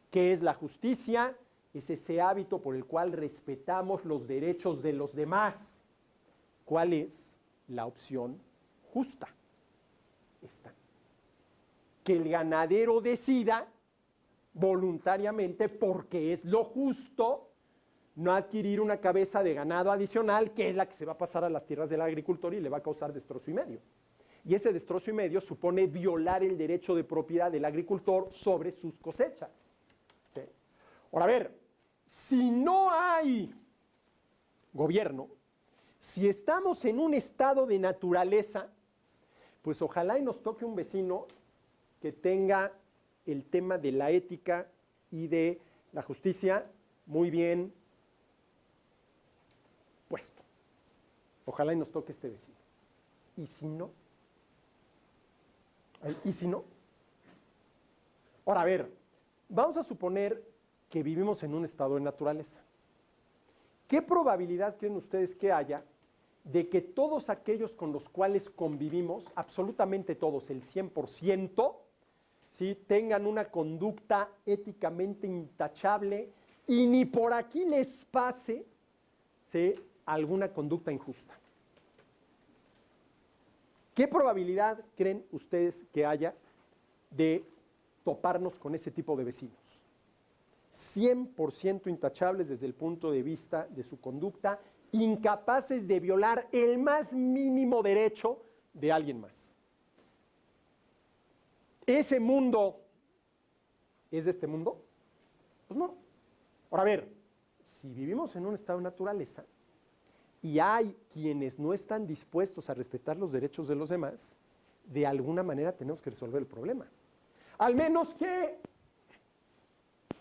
¿Qué es la justicia? Es ese hábito por el cual respetamos los derechos de los demás. ¿Cuál es la opción justa? Esta. Que el ganadero decida voluntariamente, porque es lo justo, no adquirir una cabeza de ganado adicional, que es la que se va a pasar a las tierras del agricultor y le va a causar destrozo y medio. Y ese destrozo y medio supone violar el derecho de propiedad del agricultor sobre sus cosechas. ¿Sí? Ahora, a ver, si no hay gobierno, si estamos en un estado de naturaleza, pues ojalá y nos toque un vecino que tenga el tema de la ética y de la justicia muy bien puesto. Ojalá y nos toque este vecino. ¿Y si no? ¿Y si no? Ahora, a ver, vamos a suponer que vivimos en un estado de naturaleza. ¿Qué probabilidad creen ustedes que haya de que todos aquellos con los cuales convivimos, absolutamente todos, el 100%, ¿sí?, tengan una conducta éticamente intachable y ni por aquí les pase, ¿sí?, alguna conducta injusta? ¿Qué probabilidad creen ustedes que haya de toparnos con ese tipo de vecinos? 100% intachables desde el punto de vista de su conducta, incapaces de violar el más mínimo derecho de alguien más. ¿Ese mundo es de este mundo? Pues no. Ahora, a ver, si vivimos en un estado de naturaleza y hay quienes no están dispuestos a respetar los derechos de los demás, de alguna manera tenemos que resolver el problema. Al menos que,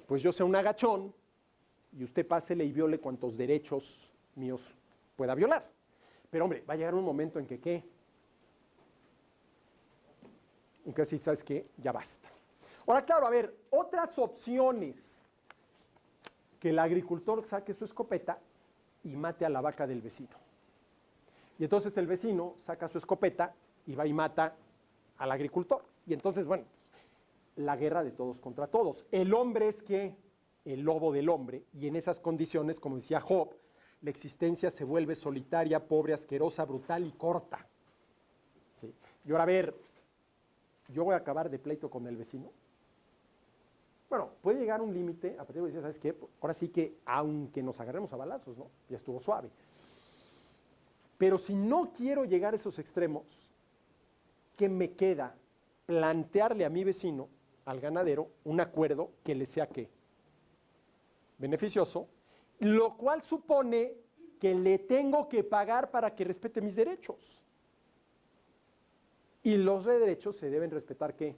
pues yo sea un agachón y usted pásele y viole cuantos derechos míos pueda violar. Pero hombre, va a llegar un momento en que ¿qué? En que así, ¿sabes qué? Ya basta. Ahora, claro, a ver, otras opciones. Que el agricultor saque su escopeta y mate a la vaca del vecino. Y entonces el vecino saca su escopeta y va y mata al agricultor. Y entonces, bueno, la guerra de todos contra todos. El hombre es que el lobo del hombre, y en esas condiciones, como decía Job, la existencia se vuelve solitaria, pobre, asquerosa, brutal y corta. ¿Sí? Y ahora, a ver, ¿yo voy a acabar de pleito con el vecino? Bueno, puede llegar un límite, a partir de decir, ¿sabes qué? Ahora sí que, aunque nos agarremos a balazos, ¿no? Ya estuvo suave. Pero si no quiero llegar a esos extremos, ¿qué me queda? Plantearle a mi vecino, al ganadero, un acuerdo que le sea, ¿qué? Beneficioso, lo cual supone que le tengo que pagar para que respete mis derechos. Y los derechos se deben respetar, ¿qué?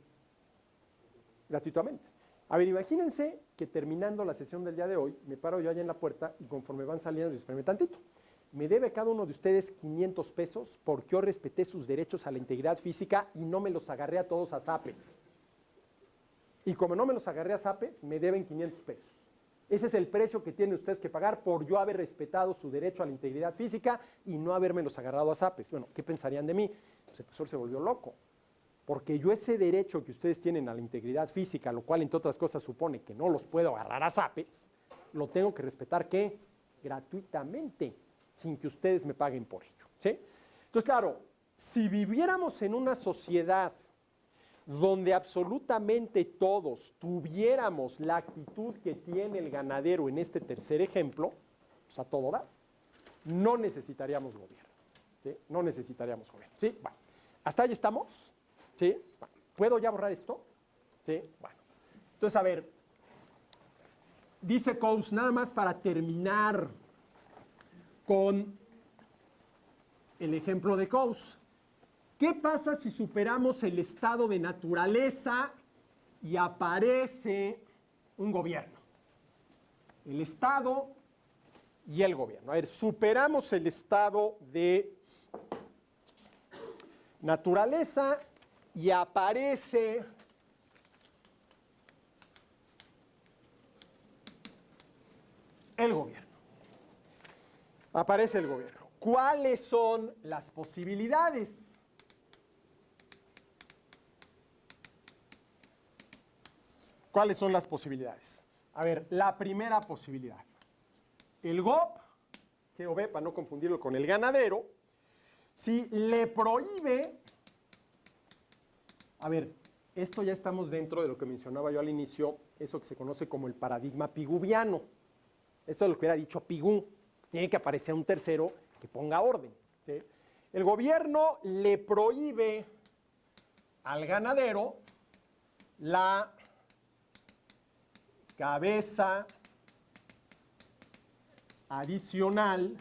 Gratuitamente. A ver, imagínense que terminando la sesión del día de hoy, me paro yo allá en la puerta y conforme van saliendo, espérenme tantito, me debe cada uno de ustedes 500 pesos porque yo respeté sus derechos a la integridad física y no me los agarré a todos a zapes. Y como no me los agarré a zapes, me deben 500 pesos. Ese es el precio que tienen ustedes que pagar por yo haber respetado su derecho a la integridad física y no habérmelos agarrado a zapes. Bueno, ¿qué pensarían de mí? Pues el profesor se volvió loco. Porque yo ese derecho que ustedes tienen a la integridad física, lo cual entre otras cosas supone que no los puedo agarrar a zapes, lo tengo que respetar, ¿qué? Gratuitamente, sin que ustedes me paguen por ello, ¿sí? Entonces, claro, si viviéramos en una sociedad donde absolutamente todos tuviéramos la actitud que tiene el ganadero en este tercer ejemplo, pues a todo da, no necesitaríamos gobierno, ¿sí? No necesitaríamos gobierno, ¿sí? Bueno, ¿hasta ahí estamos? ¿Sí? Bueno, ¿puedo ya borrar esto? ¿Sí? Bueno, entonces, a ver, dice Coase, nada más para terminar con el ejemplo de Coase. ¿Qué pasa si superamos el estado de naturaleza y aparece un gobierno? El estado y el gobierno. A ver, superamos el estado de naturaleza y aparece el gobierno. Aparece el gobierno. ¿Cuáles son las posibilidades? ¿Cuáles son las posibilidades? A ver, la primera posibilidad. El GOP, GOB, para no confundirlo con el ganadero, si le prohíbe, a ver, esto ya estamos dentro de lo que mencionaba yo al inicio, eso que se conoce como el paradigma piguviano. Esto es lo que hubiera dicho Pigú. Tiene que aparecer un tercero que ponga orden, ¿sí? El gobierno le prohíbe al ganadero la cabeza adicional,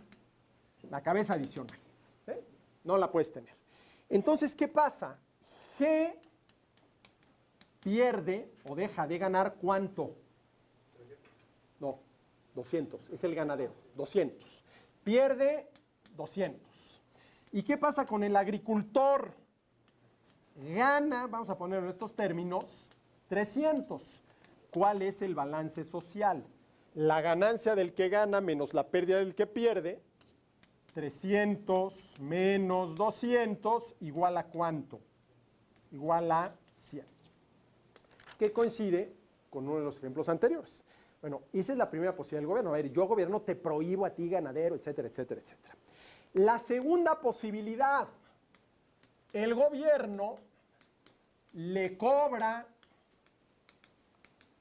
¿sí? No la puedes tener. Entonces, ¿qué pasa? G pierde o deja de ganar ¿cuánto? No, 200, es el ganadero, 200. Pierde 200. ¿Y qué pasa con el agricultor? Gana, vamos a ponerlo en estos términos, 300. ¿Cuál es el balance social? La ganancia del que gana menos la pérdida del que pierde, 300 menos 200, igual a ¿cuánto? Igual a 100. Que coincide con uno de los ejemplos anteriores. Bueno, esa es la primera posibilidad del gobierno. A ver, yo gobierno te prohíbo a ti, ganadero, etcétera, etcétera, etcétera. La segunda posibilidad, el gobierno le cobra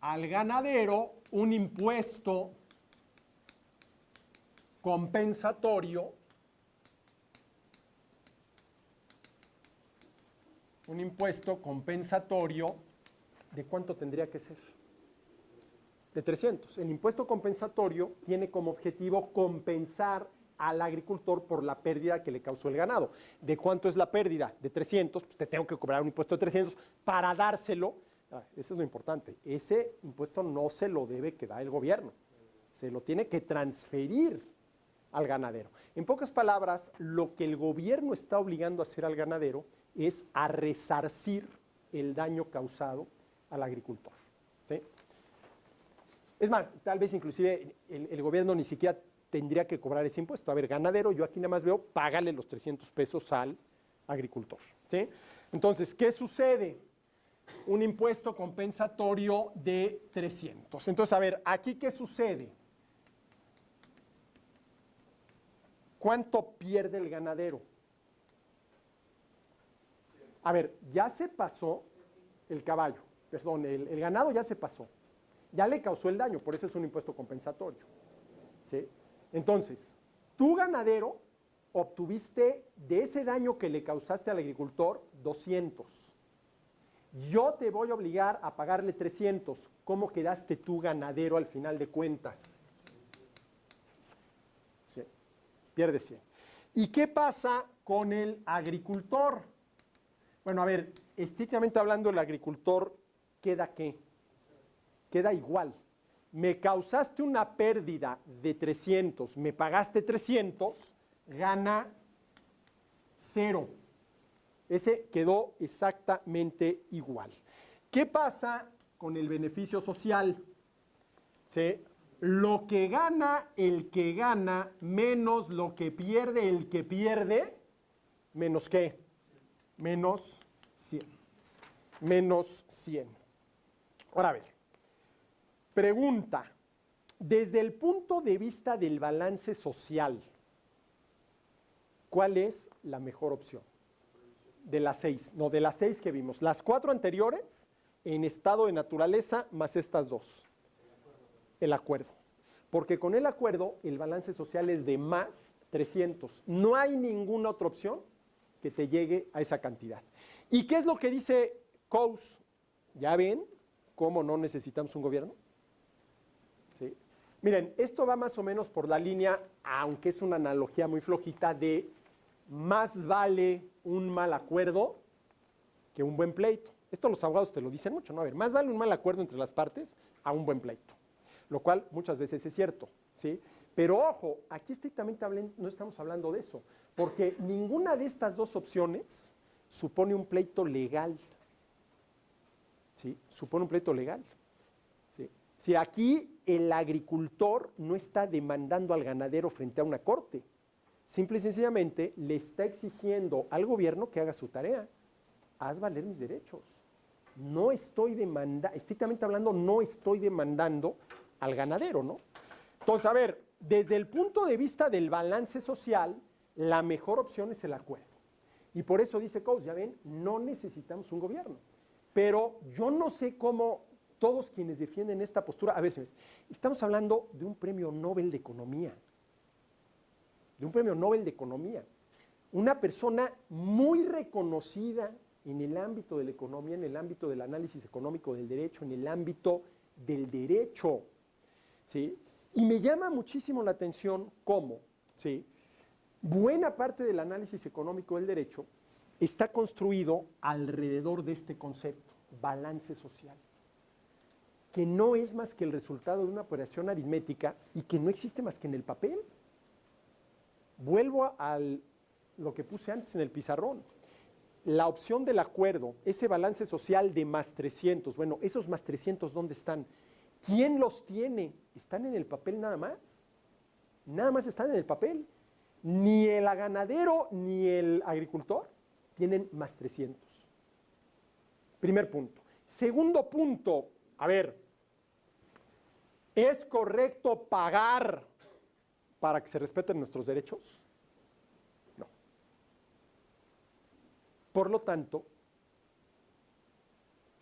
al ganadero un impuesto compensatorio, ¿de cuánto tendría que ser? De 300. El impuesto compensatorio tiene como objetivo compensar al agricultor por la pérdida que le causó el ganado. ¿De cuánto es la pérdida? De 300, pues te tengo que cobrar un impuesto de 300 para dárselo. Eso es lo importante. Ese impuesto no se lo debe quedar el gobierno. Se lo tiene que transferir al ganadero. En pocas palabras, lo que el gobierno está obligando a hacer al ganadero es a resarcir el daño causado al agricultor, ¿sí? Es más, tal vez inclusive el gobierno ni siquiera tendría que cobrar ese impuesto. A ver, ganadero, yo aquí nada más veo, págale los 300 pesos al agricultor, ¿sí? Entonces, ¿qué sucede? Un impuesto compensatorio de 300. Entonces, a ver, ¿aquí qué sucede? ¿Cuánto pierde el ganadero? A ver, ya se pasó el caballo, perdón, el ganado ya se pasó. Ya le causó el daño, por eso es un impuesto compensatorio, ¿sí? Entonces, tu ganadero obtuviste de ese daño que le causaste al agricultor 200. Yo te voy a obligar a pagarle 300. ¿Cómo quedaste tú ganadero al final de cuentas? Sí, pierdes 100. ¿Y qué pasa con el agricultor? Bueno, a ver, estrictamente hablando, el agricultor queda ¿qué? Queda igual. Me causaste una pérdida de 300, me pagaste 300, gana 0. Ese quedó exactamente igual. ¿Qué pasa con el beneficio social? ¿Sí? Lo que gana el que gana menos lo que pierde el que pierde, ¿menos qué? Menos 100. Menos 100. Ahora a ver, pregunta, desde el punto de vista del balance social, ¿cuál es la mejor opción? De las 6, no, de las 6 que vimos. Las 4 anteriores en estado de naturaleza más estas 2. El acuerdo. Porque con el acuerdo el balance social es de más 300. No hay ninguna otra opción que te llegue a esa cantidad. ¿Y qué es lo que dice Coase? ¿Ya ven cómo no necesitamos un gobierno? ¿Sí? Miren, esto va más o menos por la línea, aunque es una analogía muy flojita, de más vale un mal acuerdo que un buen pleito. Esto los abogados te lo dicen mucho, ¿no? A ver, más vale un mal acuerdo entre las partes a un buen pleito, lo cual muchas veces es cierto, ¿sí? Pero ojo, aquí estrictamente no estamos hablando de eso, porque ninguna de estas dos opciones supone un pleito legal. ¿Sí? Supone un pleito legal. ¿Sí? Si aquí el agricultor no está demandando al ganadero frente a una corte, simple y sencillamente le está exigiendo al gobierno que haga su tarea. Haz valer mis derechos. No estoy demandando, estrictamente hablando, no estoy demandando al ganadero, ¿no? Entonces, a ver, desde el punto de vista del balance social, la mejor opción es el acuerdo. Y por eso dice Coase, ya ven, no necesitamos un gobierno. Pero yo no sé cómo todos quienes defienden esta postura, a veces, estamos hablando de un premio Nobel de Economía. De un premio Nobel de Economía. Una persona muy reconocida en el ámbito de la economía, en el ámbito del análisis económico del derecho, en el ámbito del derecho, ¿sí? Y me llama muchísimo la atención cómo, ¿sí?, buena parte del análisis económico del derecho está construido alrededor de este concepto, balance social, que no es más que el resultado de una operación aritmética y que no existe más que en el papel. Vuelvo a lo que puse antes en el pizarrón. La opción del acuerdo, ese balance social de más 300, bueno, esos más 300, ¿dónde están? ¿Quién los tiene? ¿Están en el papel nada más? Nada más están en el papel. Ni el ganadero ni el agricultor tienen más 300. Primer punto. Segundo punto, a ver, ¿es correcto pagar para que se respeten nuestros derechos? No. Por lo tanto,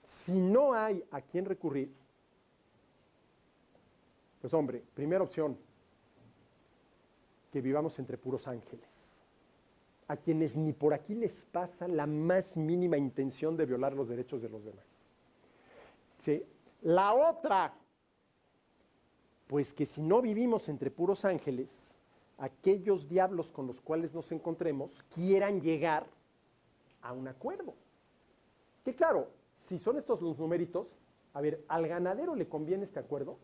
si no hay a quién recurrir, pues hombre, primera opción, que vivamos entre puros ángeles, a quienes ni por aquí les pasa la más mínima intención de violar los derechos de los demás. ¿Sí? La otra, pues que si no vivimos entre puros ángeles, aquellos diablos con los cuales nos encontremos quieran llegar a un acuerdo. Que claro, si son estos los numeritos, a ver, ¿al ganadero le conviene este acuerdo?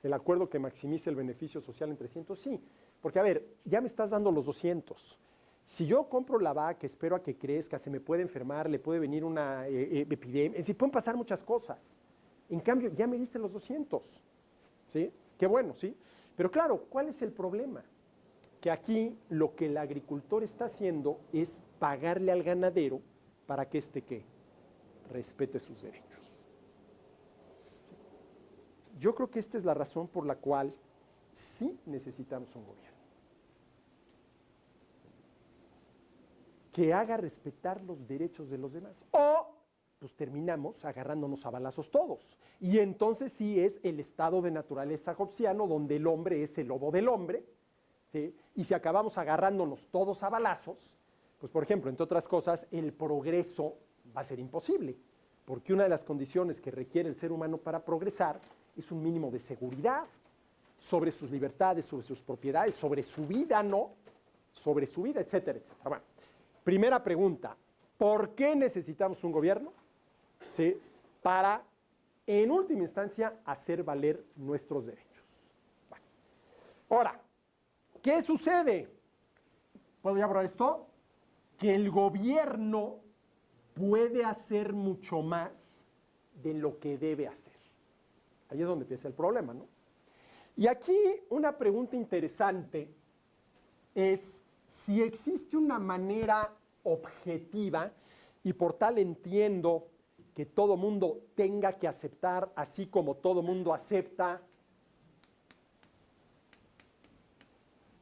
El acuerdo que maximice el beneficio social en 300, sí. Porque, a ver, ya me estás dando los 200. Si yo compro la vaca, espero a que crezca, se me puede enfermar, le puede venir una epidemia, es decir, pueden pasar muchas cosas. En cambio, ya me diste los 200. ¿Sí? Qué bueno, ¿sí? Pero claro, ¿cuál es el problema? Que aquí lo que el agricultor está haciendo es pagarle al ganadero para que ¿qué? Respete sus derechos. Yo creo que esta es la razón por la cual sí necesitamos un gobierno. Que haga respetar los derechos de los demás. O, pues terminamos agarrándonos a balazos todos. Y entonces sí es el estado de naturaleza hobbesiano, donde el hombre es el lobo del hombre, ¿sí? Y si acabamos agarrándonos todos a balazos, pues por ejemplo, entre otras cosas, el progreso va a ser imposible. Porque una de las condiciones que requiere el ser humano para progresar es un mínimo de seguridad sobre sus libertades, sobre sus propiedades, sobre su vida, ¿no? Sobre su vida, etcétera, etcétera. Bueno, primera pregunta, ¿por qué necesitamos un gobierno? ¿Sí? Para, en última instancia, hacer valer nuestros derechos. Bueno. Ahora, ¿qué sucede? ¿Puedo ya borrar esto? Que el gobierno puede hacer mucho más de lo que debe hacer. Ahí es donde empieza el problema, ¿no? Y aquí una pregunta interesante es si existe una manera objetiva, y por tal entiendo que todo mundo tenga que aceptar, así como todo mundo acepta,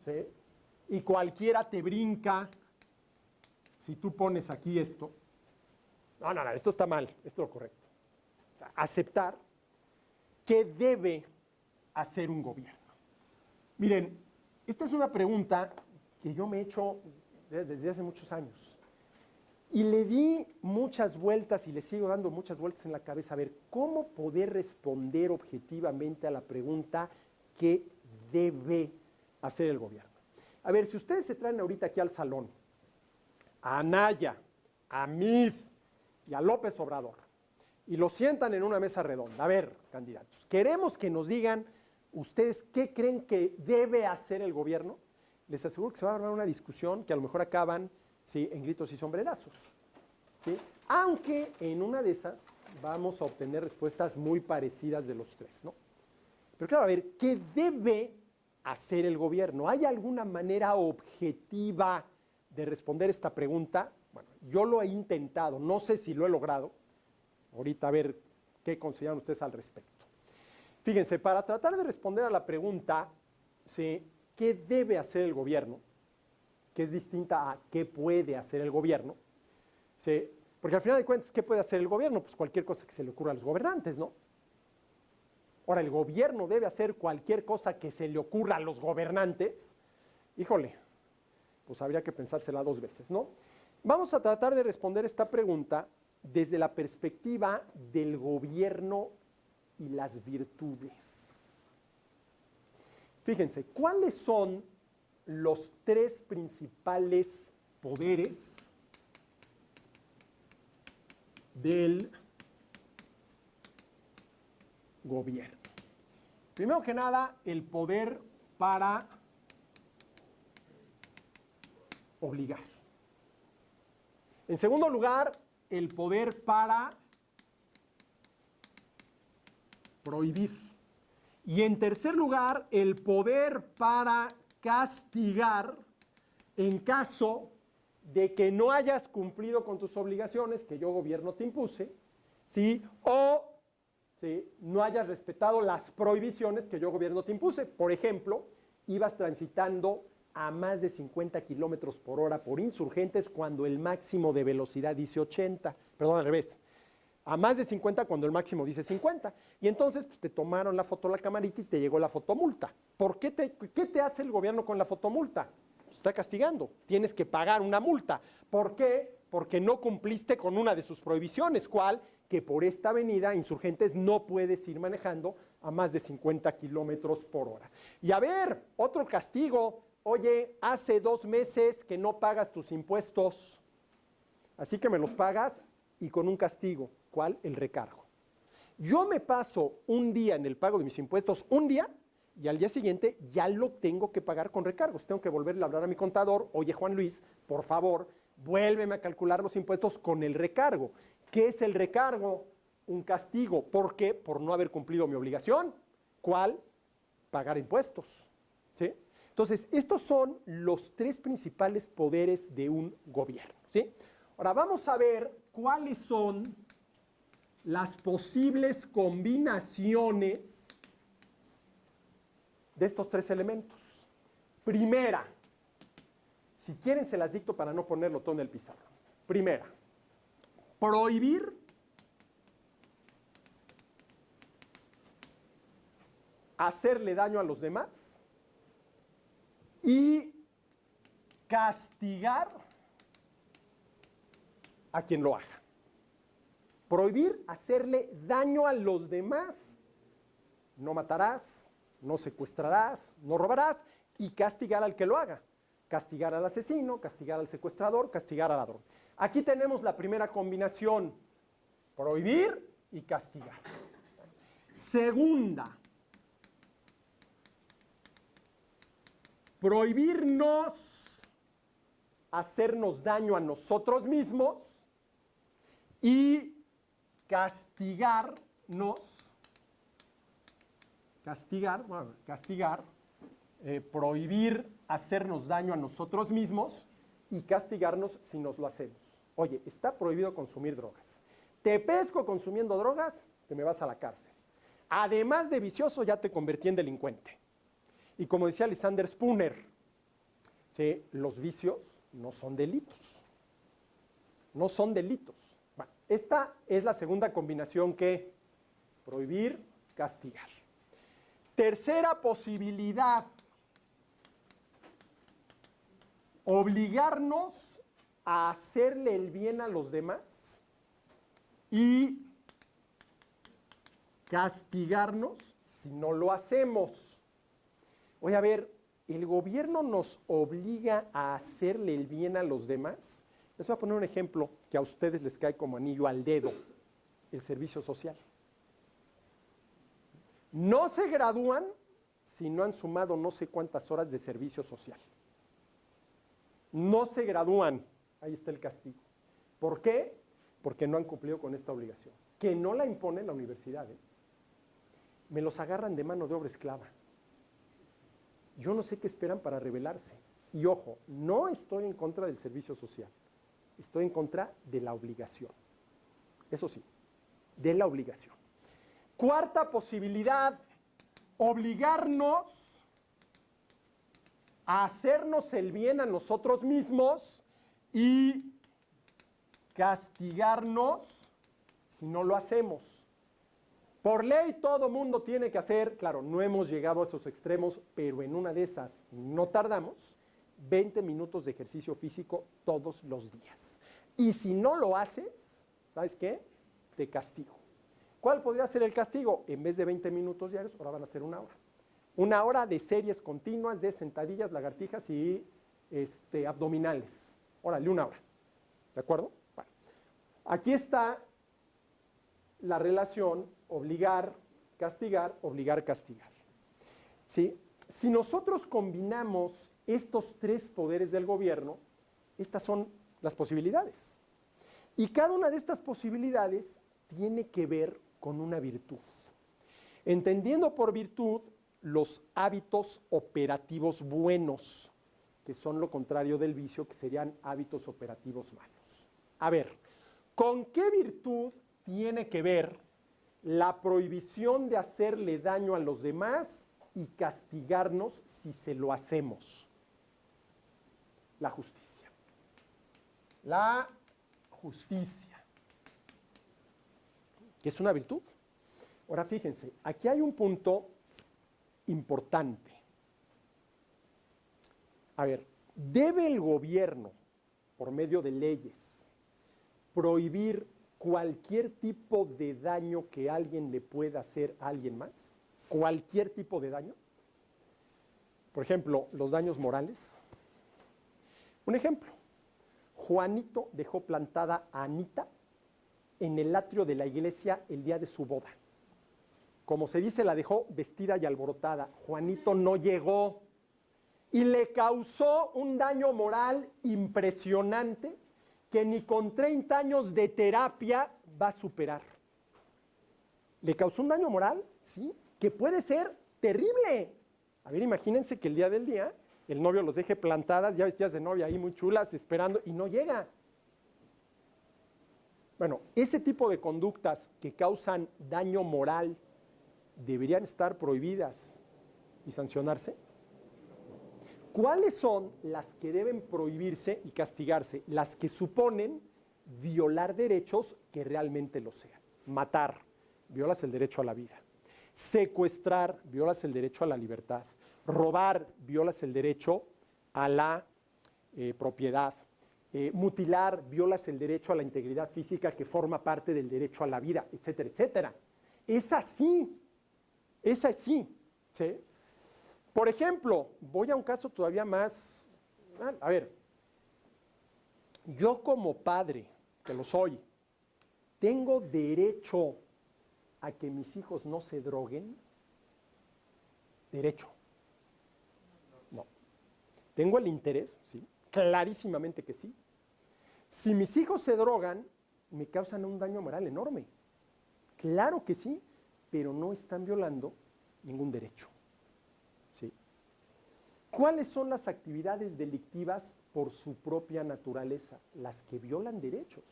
¿sí? Y cualquiera te brinca si tú pones aquí esto. No, esto está mal, esto es lo correcto. O sea, aceptar que debe hacer un gobierno. Miren, esta es una pregunta que yo me he hecho desde hace muchos años. Y le di muchas vueltas y le sigo dando muchas vueltas en la cabeza a ver cómo poder responder objetivamente a la pregunta ¿qué debe hacer el gobierno? A ver, si ustedes se traen ahorita aquí al salón a Anaya, a Mid y a López Obrador y los sientan en una mesa redonda, a ver, candidatos, queremos que nos digan ustedes qué creen que debe hacer el gobierno, les aseguro que se va a armar una discusión que a lo mejor acaban ¿sí? En gritos y sombrerazos, ¿sí? Aunque en una de esas vamos a obtener respuestas muy parecidas de los tres, ¿no? Pero claro, a ver, ¿qué debe hacer el gobierno? ¿Hay alguna manera objetiva de responder esta pregunta? Bueno, yo lo he intentado, no sé si lo he logrado. Ahorita a ver qué consideran ustedes al respecto. Fíjense, para tratar de responder a la pregunta, ¿sí? ¿Qué debe hacer el gobierno? Que es distinta a qué puede hacer el gobierno. ¿Sí? Porque al final de cuentas, ¿qué puede hacer el gobierno? Pues cualquier cosa que se le ocurra a los gobernantes, ¿no? Ahora, ¿el gobierno debe hacer cualquier cosa que se le ocurra a los gobernantes? Híjole, pues habría que pensársela dos veces, ¿no? Vamos a tratar de responder esta pregunta desde la perspectiva del gobierno y las virtudes. Fíjense, ¿cuáles son los tres principales poderes del gobierno? Primero que nada, el poder para obligar. En segundo lugar, el poder para prohibir. Y en tercer lugar, el poder para castigar en caso de que no hayas cumplido con tus obligaciones que yo, gobierno, te impuse, ¿sí? O ¿sí? No hayas respetado las prohibiciones que yo, gobierno, te impuse. Por ejemplo, ibas transitando a más de 50 kilómetros por hora por Insurgentes cuando el máximo de velocidad dice 80, perdón, al revés, a más de 50 cuando el máximo dice 50. Y entonces pues, te tomaron la foto, la camarita y te llegó la fotomulta. ¿Qué te hace el gobierno con la fotomulta? Pues, está castigando, tienes que pagar una multa. ¿Por qué? Porque no cumpliste con una de sus prohibiciones, ¿cuál? Que por esta avenida Insurgentes no puedes ir manejando a más de 50 kilómetros por hora. Y a ver, otro castigo. Oye, hace 2 meses que no pagas tus impuestos, así que me los pagas y con un castigo. ¿Cuál? El recargo. Yo me paso un día en el pago de mis impuestos, un día, y al día siguiente ya lo tengo que pagar con recargos. Tengo que volverle a hablar a mi contador. Oye, Juan Luis, por favor, vuélveme a calcular los impuestos con el recargo. ¿Qué es el recargo? Un castigo. ¿Por qué? Por no haber cumplido mi obligación. ¿Cuál? Pagar impuestos. ¿Sí? Entonces, estos son los 3 principales poderes de un gobierno, ¿sí? Ahora, vamos a ver cuáles son las posibles combinaciones de estos 3 elementos. Primera, si quieren se las dicto para no ponerlo todo en el pizarrón. Primera, prohibir hacerle daño a los demás y castigar a quien lo haga. Prohibir hacerle daño a los demás. No matarás, no secuestrarás, no robarás y castigar al que lo haga. Castigar al asesino, castigar al secuestrador, castigar al ladrón. Aquí tenemos la primera combinación, prohibir y castigar. Segunda, prohibirnos hacernos daño a nosotros mismos y castigar, prohibir hacernos daño a nosotros mismos y castigarnos si nos lo hacemos. Oye, está prohibido consumir drogas. Te pesco consumiendo drogas, te me vas a la cárcel. Además de vicioso, ya te convertí en delincuente. Y como decía Lysander Spooner, ¿sí? Los vicios no son delitos. No son delitos. Bueno, esta es la segunda combinación que prohibir, castigar. Tercera posibilidad, obligarnos a hacerle el bien a los demás y castigarnos si no lo hacemos. Oye, a ver, ¿el gobierno nos obliga a hacerle el bien a los demás? Les voy a poner un ejemplo que a ustedes les cae como anillo al dedo, el servicio social. No se gradúan si no han sumado no sé cuántas horas de servicio social. No se gradúan. Ahí está el castigo. ¿Por qué? Porque no han cumplido con esta obligación, que no la impone la universidad. Me los agarran de mano de obra esclava. Yo no sé qué esperan para rebelarse. Y ojo, no estoy en contra del servicio social, estoy en contra de la obligación. Eso sí, de la obligación. Cuarta posibilidad, obligarnos a hacernos el bien a nosotros mismos y castigarnos si no lo hacemos. Por ley todo mundo tiene que hacer, claro, no hemos llegado a esos extremos, pero en una de esas no tardamos, 20 minutos de ejercicio físico todos los días. Y si no lo haces, ¿sabes qué? Te castigo. ¿Cuál podría ser el castigo? En vez de 20 minutos diarios, ahora van a ser una hora. Una hora de series continuas de sentadillas, lagartijas y abdominales. Órale, una hora. ¿De acuerdo? Bueno, aquí está la relación obligar, castigar, obligar, castigar. ¿Sí? Si nosotros combinamos estos tres poderes del gobierno, estas son las posibilidades. Y cada una de estas posibilidades tiene que ver con una virtud. Entendiendo por virtud los hábitos operativos buenos, que son lo contrario del vicio, que serían hábitos operativos malos. A ver, ¿con qué virtud tiene que ver la prohibición de hacerle daño a los demás y castigarnos si se lo hacemos? La justicia. La justicia, que es una virtud. Ahora fíjense, aquí hay un punto importante. A ver, ¿debe el gobierno, por medio de leyes, prohibir cualquier tipo de daño que alguien le pueda hacer a alguien más? ¿Cualquier tipo de daño? Por ejemplo, los daños morales. Un ejemplo, Juanito dejó plantada a Anita en el atrio de la iglesia el día de su boda. Como se dice, la dejó vestida y alborotada. Juanito no llegó y le causó un daño moral impresionante que ni con 30 años de terapia va a superar. ¿Le causó un daño moral? Sí, que puede ser terrible. A ver, imagínense que el día del día el novio los deje plantadas, ya vestidas de novia ahí muy chulas, esperando, y no llega. Bueno, ese tipo de conductas que causan daño moral deberían estar prohibidas y sancionarse. ¿Cuáles son las que deben prohibirse y castigarse? Las que suponen violar derechos que realmente lo sean. Matar, violas el derecho a la vida. Secuestrar, violas el derecho a la libertad. Robar, violas el derecho a la propiedad. Mutilar, violas el derecho a la integridad física que forma parte del derecho a la vida, etcétera, etcétera. Es así, ¿sí? Por ejemplo, voy a un caso todavía más, a ver, yo como padre, que lo soy, ¿tengo derecho a que mis hijos no se droguen? Derecho. No. ¿Tengo el interés? Sí. Clarísimamente que sí. Si mis hijos se drogan, me causan un daño moral enorme. Claro que sí, pero no están violando ningún derecho. ¿Sí? ¿Cuáles son las actividades delictivas por su propia naturaleza? Las que violan derechos.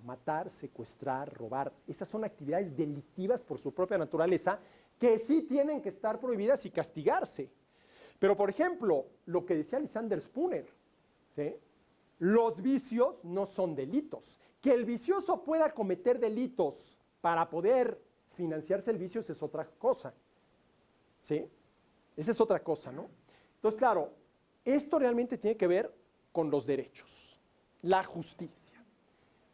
Matar, secuestrar, robar. Esas son actividades delictivas por su propia naturaleza que sí tienen que estar prohibidas y castigarse. Pero, por ejemplo, lo que decía Lysander Spooner, ¿sí? Los vicios no son delitos. Que el vicioso pueda cometer delitos para poder financiarse el vicio, esa es otra cosa. ¿Sí? Esa es otra cosa, ¿no? Entonces, claro, esto realmente tiene que ver con los derechos, la justicia.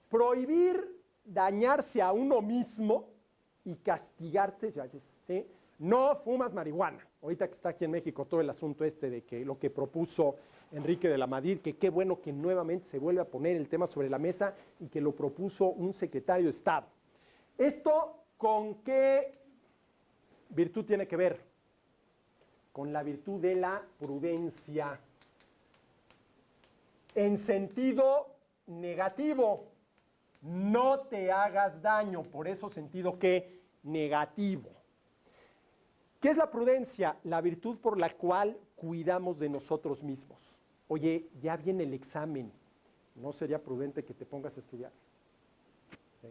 Prohibir dañarse a uno mismo y castigarte, ¿sí? No fumas marihuana. Ahorita que está aquí en México todo el asunto de que lo que propuso Enrique de la Madrid, que qué bueno que nuevamente se vuelve a poner el tema sobre la mesa y que lo propuso un secretario de Estado. ¿Esto con qué virtud tiene que ver? Con la virtud de la prudencia. en sentido negativo. No te hagas daño, por eso sentido ¿qué? Negativo. ¿Qué es la prudencia? La virtud por la cual cuidamos de nosotros mismos. Oye, ya viene el examen, ¿no sería prudente que te pongas a estudiar? ¿Sí?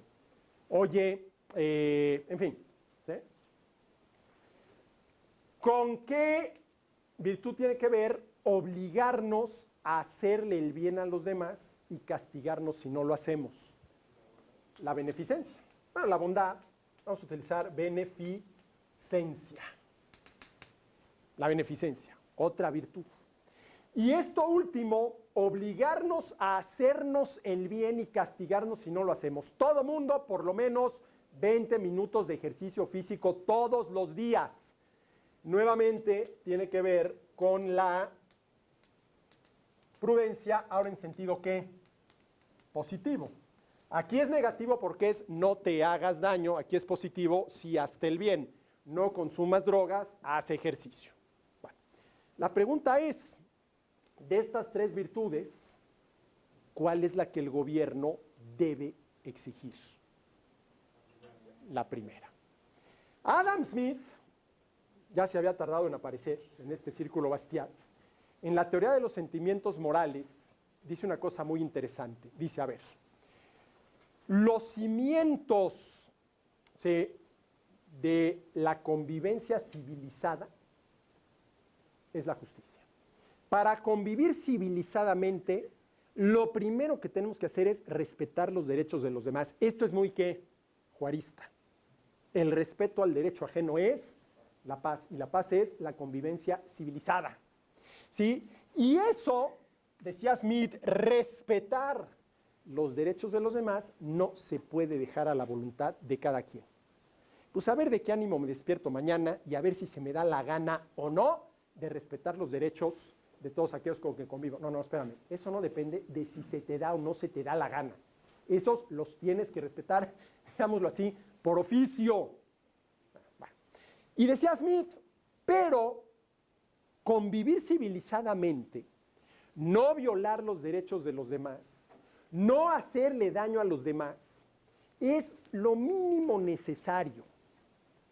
Oye, en fin, ¿sí? ¿Con qué virtud tiene que ver obligarnos a hacerle el bien a los demás y castigarnos si no lo hacemos? La beneficencia. Bueno, la bondad, vamos a utilizar beneficencia. La beneficencia, otra virtud. Y esto último, obligarnos a hacernos el bien y castigarnos si no lo hacemos. Todo mundo, por lo menos 20 minutos de ejercicio físico todos los días. Nuevamente, tiene que ver con la prudencia, ahora en sentido ¿qué? Positivo. Aquí es negativo porque es no te hagas daño, aquí es positivo si hazte el bien. No consumas drogas, haz ejercicio. Bueno, la pregunta es, de estas tres virtudes, ¿cuál es la que el gobierno debe exigir? La primera. Adam Smith, ya se había tardado en aparecer en este círculo Bastiat, en la teoría de los sentimientos morales, dice una cosa muy interesante. Dice, a ver, los cimientos de la convivencia civilizada es la justicia. Para convivir civilizadamente, lo primero que tenemos que hacer es respetar los derechos de los demás. Esto es muy, ¿qué? Juarista. El respeto al derecho ajeno es la paz, y la paz es la convivencia civilizada. ¿Sí? Y eso, decía Smith, respetar los derechos de los demás no se puede dejar a la voluntad de cada quien. Pues a ver de qué ánimo me despierto mañana y a ver si se me da la gana o no de respetar los derechos de todos aquellos con que convivo. No, espérame, eso no depende de si se te da o no se te da la gana. Esos los tienes que respetar, digámoslo así, por oficio. Bueno. Y decía Smith, pero convivir civilizadamente, no violar los derechos de los demás, no hacerle daño a los demás, es lo mínimo necesario.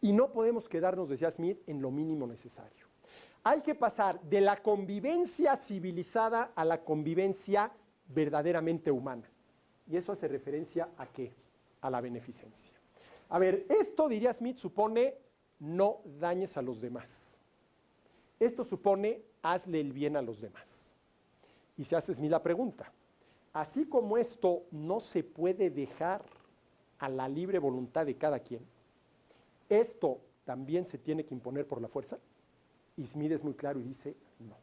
Y no podemos quedarnos, decía Smith, en lo mínimo necesario. Hay que pasar de la convivencia civilizada a la convivencia verdaderamente humana. Y eso hace referencia ¿a qué? A la beneficencia. A ver, esto, diría Smith, supone no dañes a los demás. Esto supone hazle el bien a los demás. Y se hace Smith la pregunta, así como esto no se puede dejar a la libre voluntad de cada quien, ¿esto también se tiene que imponer por la fuerza? Y Smith es muy claro y dice, no.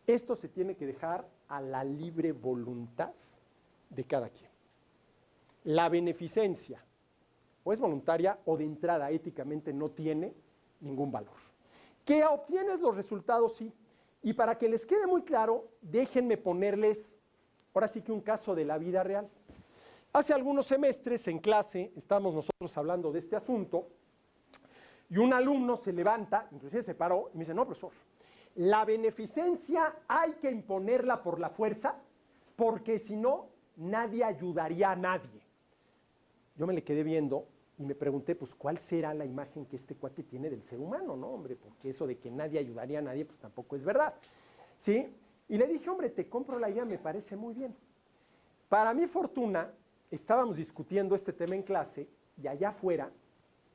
Esto se tiene que dejar a la libre voluntad de cada quien. La beneficencia, o es voluntaria o de entrada éticamente no tiene ningún valor. Que obtienes los resultados, sí. Y para que les quede muy claro, déjenme ponerles, ahora sí que un caso de la vida real. Hace algunos semestres en clase estábamos nosotros hablando de este asunto y un alumno se levanta, inclusive se paró y me dice, no, profesor, la beneficencia hay que imponerla por la fuerza porque si no, nadie ayudaría a nadie. Yo me le quedé viendo y me pregunté, pues, ¿cuál será la imagen que este cuate tiene del ser humano? No, hombre, porque eso de que nadie ayudaría a nadie, pues tampoco es verdad. ¿Sí? Y le dije, hombre, te compro la idea, me parece muy bien. Para mi fortuna, estábamos discutiendo este tema en clase y allá afuera,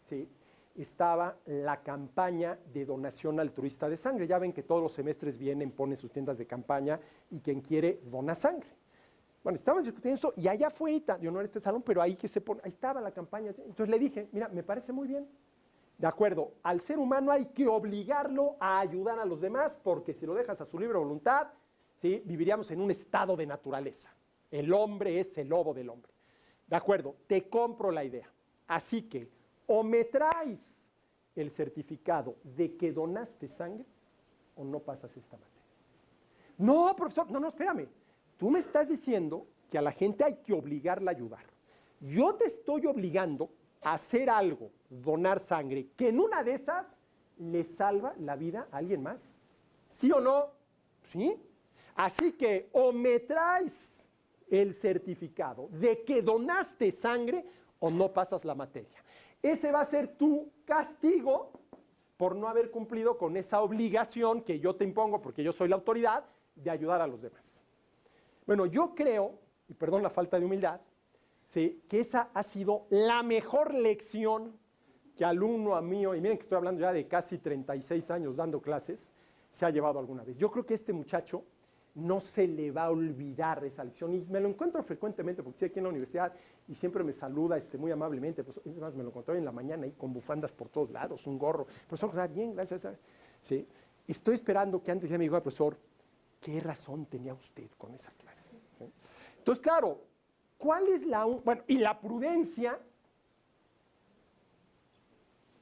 ¿sí?, estaba la campaña de donación altruista de sangre. Ya ven que todos los semestres vienen, ponen sus tiendas de campaña y quien quiere dona sangre. Bueno, estábamos discutiendo esto y allá afuera, yo no era este salón, pero ahí que se pone, ahí estaba la campaña. Entonces le dije, mira, me parece muy bien. De acuerdo, al ser humano hay que obligarlo a ayudar a los demás porque si lo dejas a su libre voluntad, ¿sí?, viviríamos en un estado de naturaleza. El hombre es el lobo del hombre. De acuerdo, te compro la idea. Así que o me traes el certificado de que donaste sangre o no pasas esta materia. No, profesor, no, espérame. Tú me estás diciendo que a la gente hay que obligarla a ayudar. Yo te estoy obligando a hacer algo, donar sangre, que en una de esas le salva la vida a alguien más. ¿Sí o no? ¿Sí? Así que o me traes el certificado de que donaste sangre o no pasas la materia. Ese va a ser tu castigo por no haber cumplido con esa obligación que yo te impongo, porque yo soy la autoridad, de ayudar a los demás. Bueno, yo creo, y perdón la falta de humildad, ¿sí?, que esa ha sido la mejor lección que alumno mío, y miren que estoy hablando ya de casi 36 años dando clases, se ha llevado alguna vez. Yo creo que este muchacho no se le va a olvidar esa lección, y me lo encuentro frecuentemente, porque estoy aquí en la universidad y siempre me saluda muy amablemente. Pues, es más, me lo encontré en la mañana ahí con bufandas por todos lados, un gorro. Profesor, bien, gracias. ¿Sí? Estoy esperando que antes ya me diga, profesor, ¿qué razón tenía usted con esa clase? ¿Sí? Entonces, claro, ¿cuál es bueno, y la prudencia?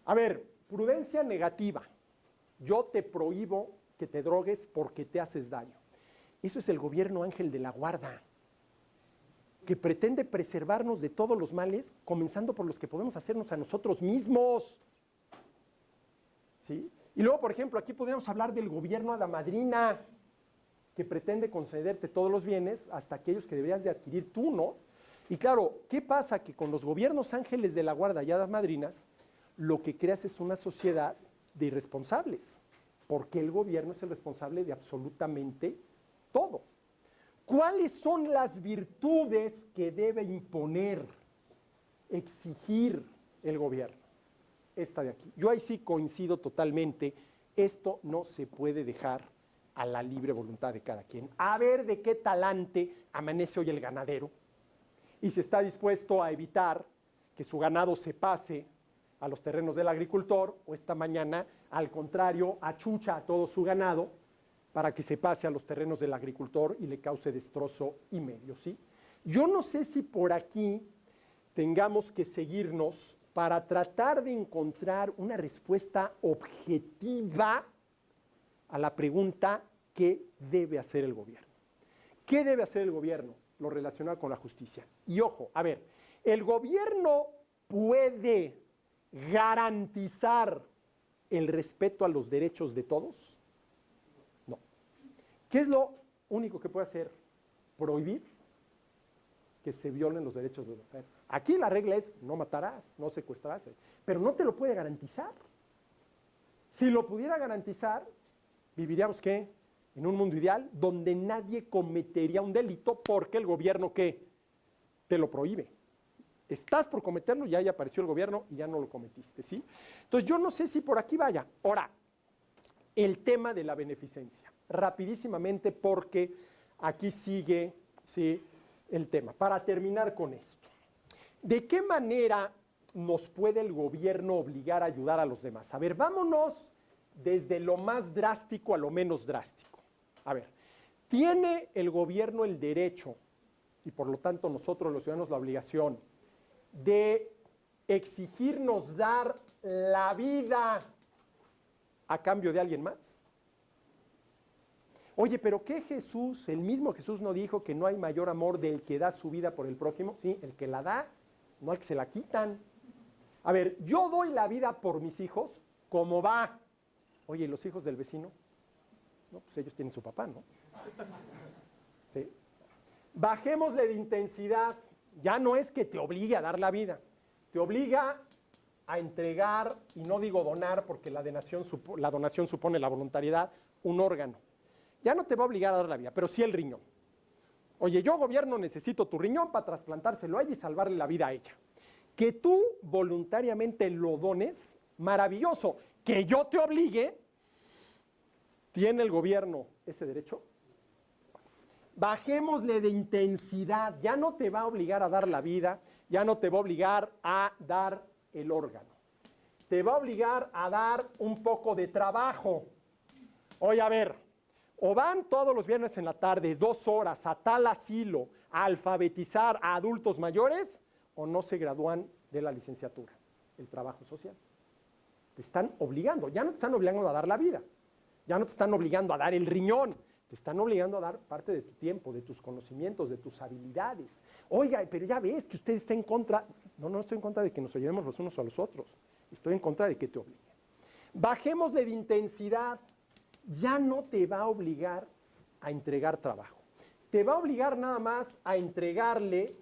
A ver, prudencia negativa. Yo te prohíbo que te drogues porque te haces daño. Eso es el gobierno ángel de la guarda, que pretende preservarnos de todos los males, comenzando por los que podemos hacernos a nosotros mismos. ¿Sí? Y luego, por ejemplo, aquí podríamos hablar del gobierno a la madrina, que pretende concederte todos los bienes, hasta aquellos que deberías de adquirir tú, ¿no? Y claro, ¿qué pasa? Que con los gobiernos ángeles de la guarda y hadas madrinas, lo que creas es una sociedad de irresponsables, porque el gobierno es el responsable de absolutamente todo. ¿Cuáles son las virtudes que debe imponer, exigir el gobierno? Esta de aquí. Yo ahí sí coincido totalmente. Esto no se puede dejar a la libre voluntad de cada quien. A ver de qué talante amanece hoy el ganadero y si está dispuesto a evitar que su ganado se pase a los terrenos del agricultor, o esta mañana, al contrario, achucha a todo su ganado para que se pase a los terrenos del agricultor y le cause destrozo y medio, ¿sí? Yo no sé si por aquí tengamos que seguirnos para tratar de encontrar una respuesta objetiva a la pregunta ¿qué debe hacer el gobierno? ¿Qué debe hacer el gobierno? Lo relacionado con la justicia. Y ojo, a ver, ¿el gobierno puede garantizar el respeto a los derechos de todos? No. ¿Qué es lo único que puede hacer? Prohibir que se violen los derechos de los demás. Aquí la regla es no matarás, no secuestrarás, pero no te lo puede garantizar. Si lo pudiera garantizar, viviríamos ¿qué? En un mundo ideal donde nadie cometería un delito porque el gobierno ¿qué? Te lo prohíbe. Estás por cometerlo, ya apareció el gobierno y ya no lo cometiste, ¿sí? Entonces yo no sé si por aquí vaya. Ahora, el tema de la beneficencia, rapidísimamente porque aquí sigue, ¿sí?, el tema. Para terminar con esto, ¿de qué manera nos puede el gobierno obligar a ayudar a los demás? A ver, vámonos desde lo más drástico a lo menos drástico. A ver, ¿tiene el gobierno el derecho, y por lo tanto nosotros los ciudadanos la obligación, de exigirnos dar la vida a cambio de alguien más? Oye, pero ¿qué Jesús, el mismo Jesús no dijo que no hay mayor amor del que da su vida por el prójimo? Sí, el que la da, no el que se la quitan. A ver, yo doy la vida por mis hijos, ¿cómo va? Oye, ¿y los hijos del vecino? No, pues ellos tienen su papá, ¿no? ¿Sí? Bajémosle de intensidad. Ya no es que te obligue a dar la vida, te obliga a entregar, y no digo donar porque la donación supone la voluntariedad, un órgano. Ya no te va a obligar a dar la vida, pero sí el riñón. Oye, yo gobierno necesito tu riñón para trasplantárselo a ella y salvarle la vida a ella. Que tú voluntariamente lo dones, maravilloso. Que yo te obligue, ¿tiene el gobierno ese derecho? Bajémosle de intensidad, ya no te va a obligar a dar la vida, ya no te va a obligar a dar el órgano. Te va a obligar a dar un poco de trabajo. Oye, a ver, o van todos los viernes en la tarde 2 horas a tal asilo a alfabetizar a adultos mayores, o no se gradúan de la licenciatura, el trabajo social. Te están obligando, ya no te están obligando a dar la vida, ya no te están obligando a dar el riñón, te están obligando a dar parte de tu tiempo, de tus conocimientos, de tus habilidades. Oiga, pero ya ves que usted está en contra. No estoy en contra de que nos ayudemos los unos a los otros. Estoy en contra de que te obligue. Bajémosle de intensidad. Ya no te va a obligar a entregar trabajo. Te va a obligar nada más a entregarle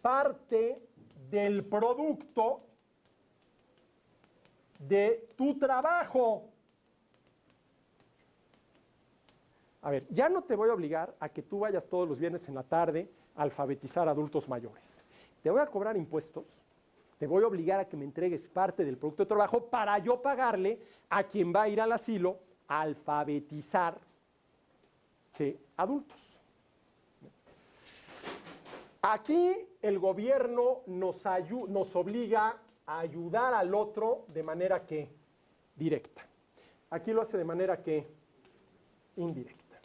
parte del producto de tu trabajo. A ver, ya no te voy a obligar a que tú vayas todos los viernes en la tarde a alfabetizar a adultos mayores. Te voy a cobrar impuestos, te voy a obligar a que me entregues parte del producto de trabajo para yo pagarle a quien va a ir al asilo a alfabetizar, ¿sí?, adultos. Aquí el gobierno nos obliga a ayudar al otro de manera que directa. Aquí lo hace de manera que indirecta.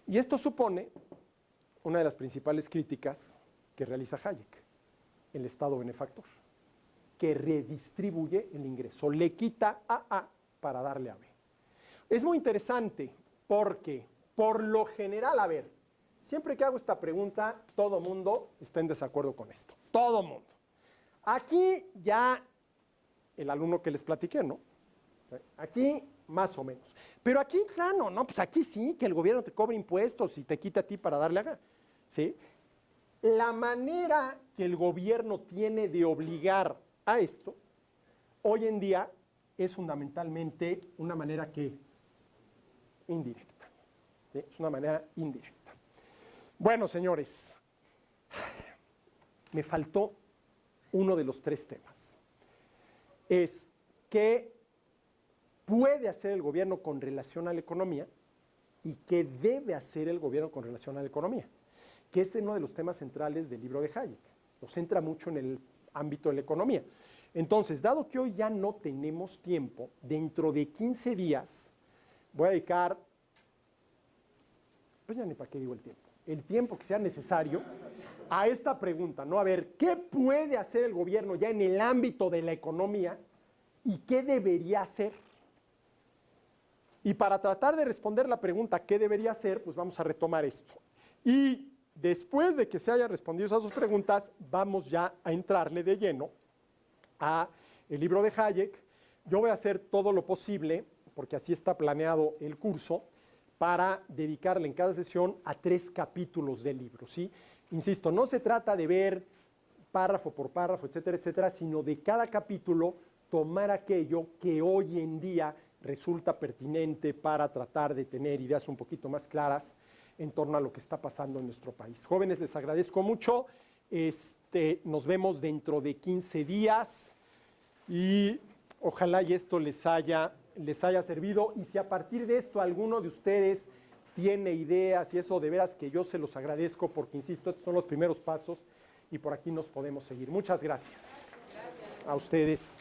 Y esto supone una de las principales críticas que realiza Hayek, el Estado benefactor, que redistribuye el ingreso, le quita a A para darle a B. Es muy interesante porque, por lo general, a ver, siempre que hago esta pregunta, todo mundo está en desacuerdo con esto, todo mundo. Aquí ya el alumno que les platiqué, ¿no? Aquí más o menos. Pero aquí, claro, no, pues aquí sí, que el gobierno te cobre impuestos y te quita a ti para darle acá, ¿sí? La manera que el gobierno tiene de obligar a esto, hoy en día, es fundamentalmente una manera que indirecta, ¿sí? Es una manera indirecta. Bueno, señores, me faltó uno de los tres temas. Es que puede hacer el gobierno con relación a la economía y qué debe hacer el gobierno con relación a la economía, que es uno de los temas centrales del libro de Hayek. Lo centra mucho en el ámbito de la economía. Entonces, dado que hoy ya no tenemos tiempo, dentro de 15 días voy a dedicar, pues ya ni para qué digo el tiempo que sea necesario a esta pregunta, ¿no? A ver, ¿qué puede hacer el gobierno ya en el ámbito de la economía y qué debería hacer? Y para tratar de responder la pregunta ¿qué debería hacer? Pues vamos a retomar esto. Y después de que se hayan respondido esas dos preguntas, vamos ya a entrarle de lleno a el libro de Hayek. Yo voy a hacer todo lo posible, porque así está planeado el curso, para dedicarle en cada sesión a 3 capítulos del libro, ¿sí? Insisto, no se trata de ver párrafo por párrafo, etcétera, etcétera, sino de cada capítulo tomar aquello que hoy en día resulta pertinente para tratar de tener ideas un poquito más claras en torno a lo que está pasando en nuestro país. Jóvenes, les agradezco mucho. Nos vemos dentro de 15 días y ojalá y esto les haya servido. Y si a partir de esto alguno de ustedes tiene ideas y eso, de veras que yo se los agradezco porque, insisto, estos son los primeros pasos y por aquí nos podemos seguir. Muchas gracias. A ustedes.